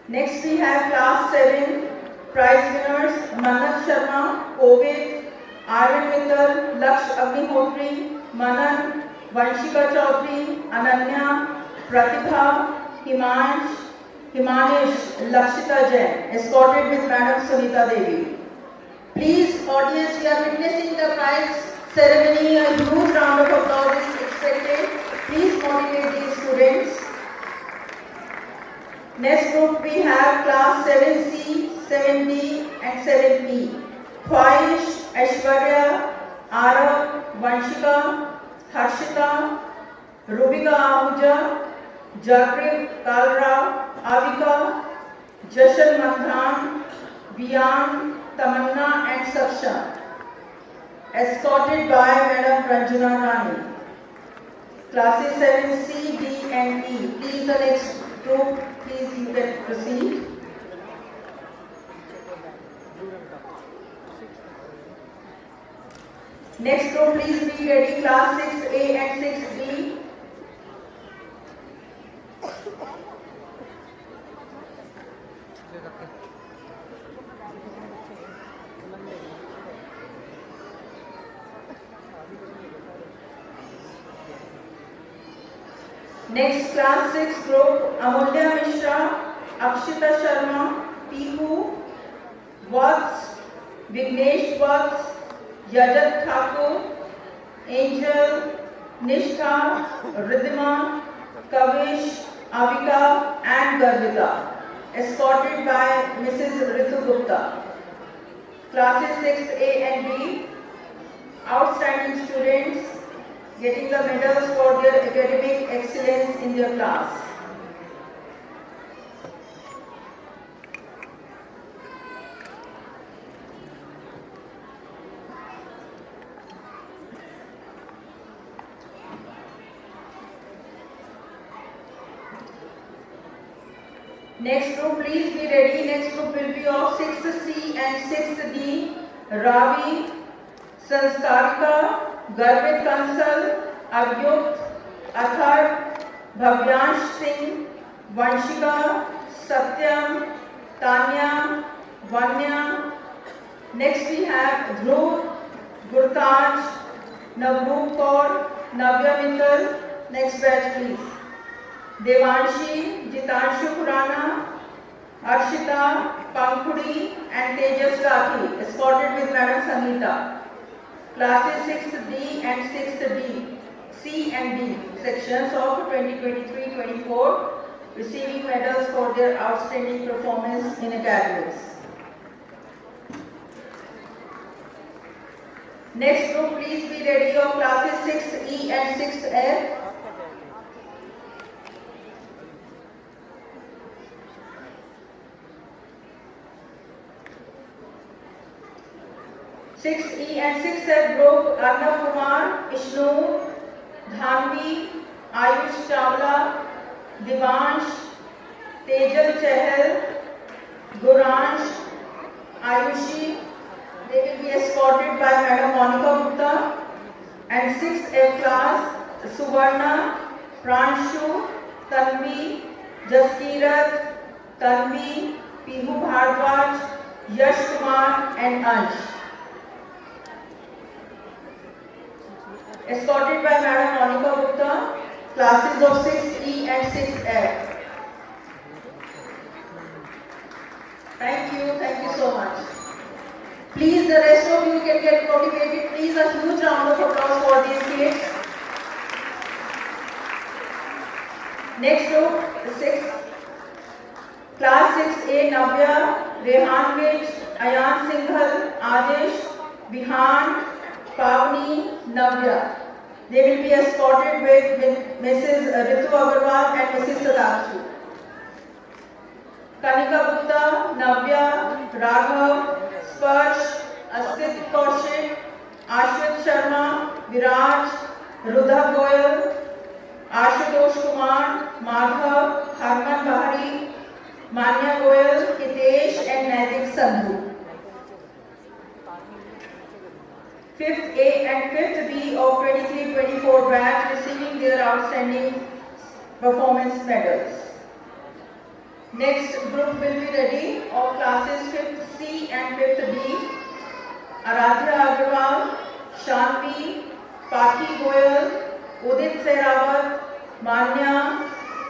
Next we have class 7 prize winners Manat Sharma, Kovid, Arvind Mittal, Laksh Agnihotri, Manan, Vanshika Chaudhary, Ananya, Pratibha, Himanish, Lakshita Jain, escorted with Madam Sunita Devi. Please, audience, we are witnessing the prize ceremony. A huge round of applause is expected. Please motivate these students. Next group we have class 7C, 7D and 7E. Khwaish, Aishwarya, Arav, Vanshika, Harshita, Rubika Ahuja, Jagrib Kalra, Avika, Jashan Mandhan, Vian, Tamanna and Saksha, escorted by Madam Ranjana Rani. Classes 7C, D and E. Please the next group, please you can proceed. Next group, please be ready. Class 6A and 6B. Next class 6 group, Amulya Mishra, Akshita Sharma, Pihu, Vats, Vignesh Vats, Yajat Thakur, Angel, Nishtha, Ridhima, Kavish, Avika and Garvita, escorted by Mrs. Ritu Gupta. Classes 6A and B, outstanding students getting the medals for their academic excellence in their class. Next group, please be ready. Next group will be of 6th C and 6th D. Ravi, Sanskarika, Garvit Kansal, Avyukt, Athar, Bhavyansh Singh, Vanshika, Satyam, Tanya, Vanya. Next we have Dhruv, Gurtaj, Navroop Kaur, Navya Mittal. Next batch please. Devanshi, Jitanshu Khurana, Arshita, Pankhudi and Tejas Rathi, escorted with Madam Sangeeta. Classes 6th D and 6th D, C and D sections of 2023-24 receiving medals for their outstanding performance in academics. Next group, please be ready of classes 6E and 6F. Six E and 6F group, Arnav Kumar, Ishnu, Dhanvi, Ayush Chawla, Divansh, Tejal Chahal, Guransh, Ayushi. They will be escorted by Madam Monica Gupta. And 6F class, Suvarna, Pranshu, Tanvi, Jaskirat, Tanvi, Pihu Bhardwaj, Yash Kumar and Ansh. Escorted by Madam Monica Gupta, classes of 6E and 6F. Thank you so much. Please, the rest of you can get motivated. Please, a huge round of applause for these kids. Next group, 6. Class 6A, Navya, Rehan Vij, Ayan Singhal, Adesh, Bihan, Pavni, Navya. They will be escorted with Mrs. Ritu Agarwal and Mrs. Sadakshi. Kanika Gupta, Navya, Raghav, Sparsh, Asit Kaushik, Ashwin Sharma, Viraj, Rudha Goyal, Ashutosh Kumar, Madhav, Harman Bahari, Manya Goyal, Hitesh and Naitik Sandhu. 5th A and 5th B of 23-24 batch receiving their outstanding performance medals. Next group will be ready of classes 5th C and 5th D. Aradhya Agarwal, Shanvi, Paki Goyal, Udit Sehrawat, Manya,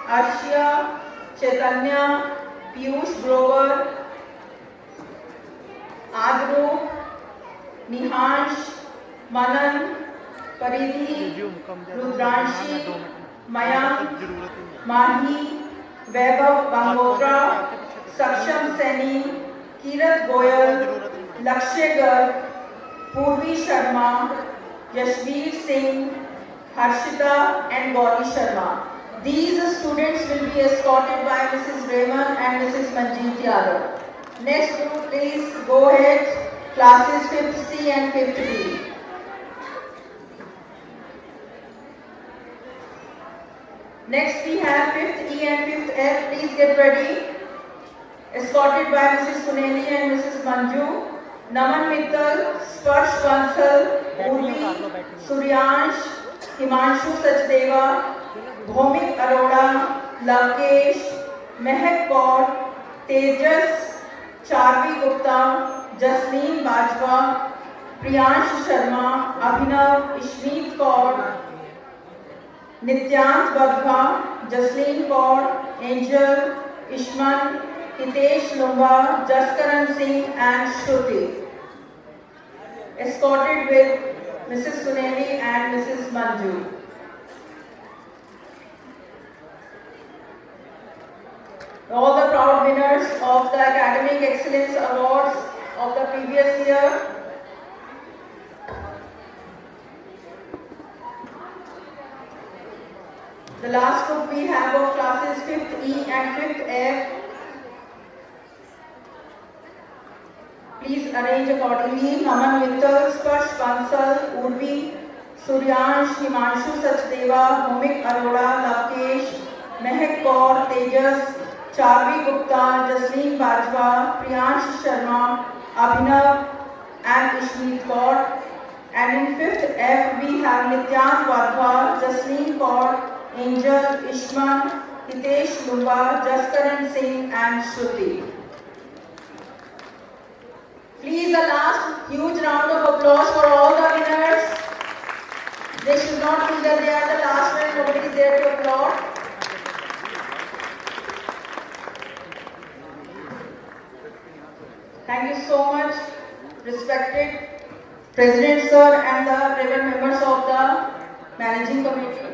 Arshia, Chaitanya, Piyush Grover, Adru, Nihansh, Manan, Paridhi, Rudranshi, Mayank, Mahi, Vaibhav Bangotra, Saksham Seni, Kirat Goyal, Lakshya Garg, Purvi Sharma, Yashveer Singh, Harshita and Gauri Sharma. These students will be escorted by Mrs. Raymond and Mrs. Manjeet Yadav. Next group, please go ahead. Classes 5th C and 5th D. Next we have 5th E and 5th F. Please get ready. Escorted by Mrs. Suneli and Mrs. Manju. Naman Mittal, Sparsh Bansal, Urvi, Suryansh, Himanshu Sachdeva, Bhomik Arora, Lavkesh, Mehak Kaur, Tejas, Charvi Gupta, Jasleen Bajwa, Priyansh Sharma, Abhinav, Ishmeet Kaur, Nityant Badhwa, Jasleen Kaur, Angel, Ishman, Hitesh Lumba, Jaskaran Singh and Shruti. Escorted with Mrs. Suneli and Mrs. Manju. All the proud winners of the Academic Excellence Awards of the previous year. The last group we have of classes 5th E and 5th F. Please arrange accordingly. Naman Mittal, Sparsh Bansal, Urvi, Suryansh, Himanshu Sachdeva, Bhomik Arora, Lavkesh, Mehak Kaur, Tejas, Charvi Gupta, Jasleen Bajwa, Priyansh Sharma, Abhinav and Ishmeet Kaur. And in 5th F we have Nityant Wadhwa, Jasleen Kaur, Angel, Ishman, Hitesh Lumba, Jaskaran Singh and Shruti. Please a last huge round of applause for all the winners. They should not feel that they are the last one and nobody is there to applaud. Thank you so much, respected President Sir and the relevant members of the Managing Committee.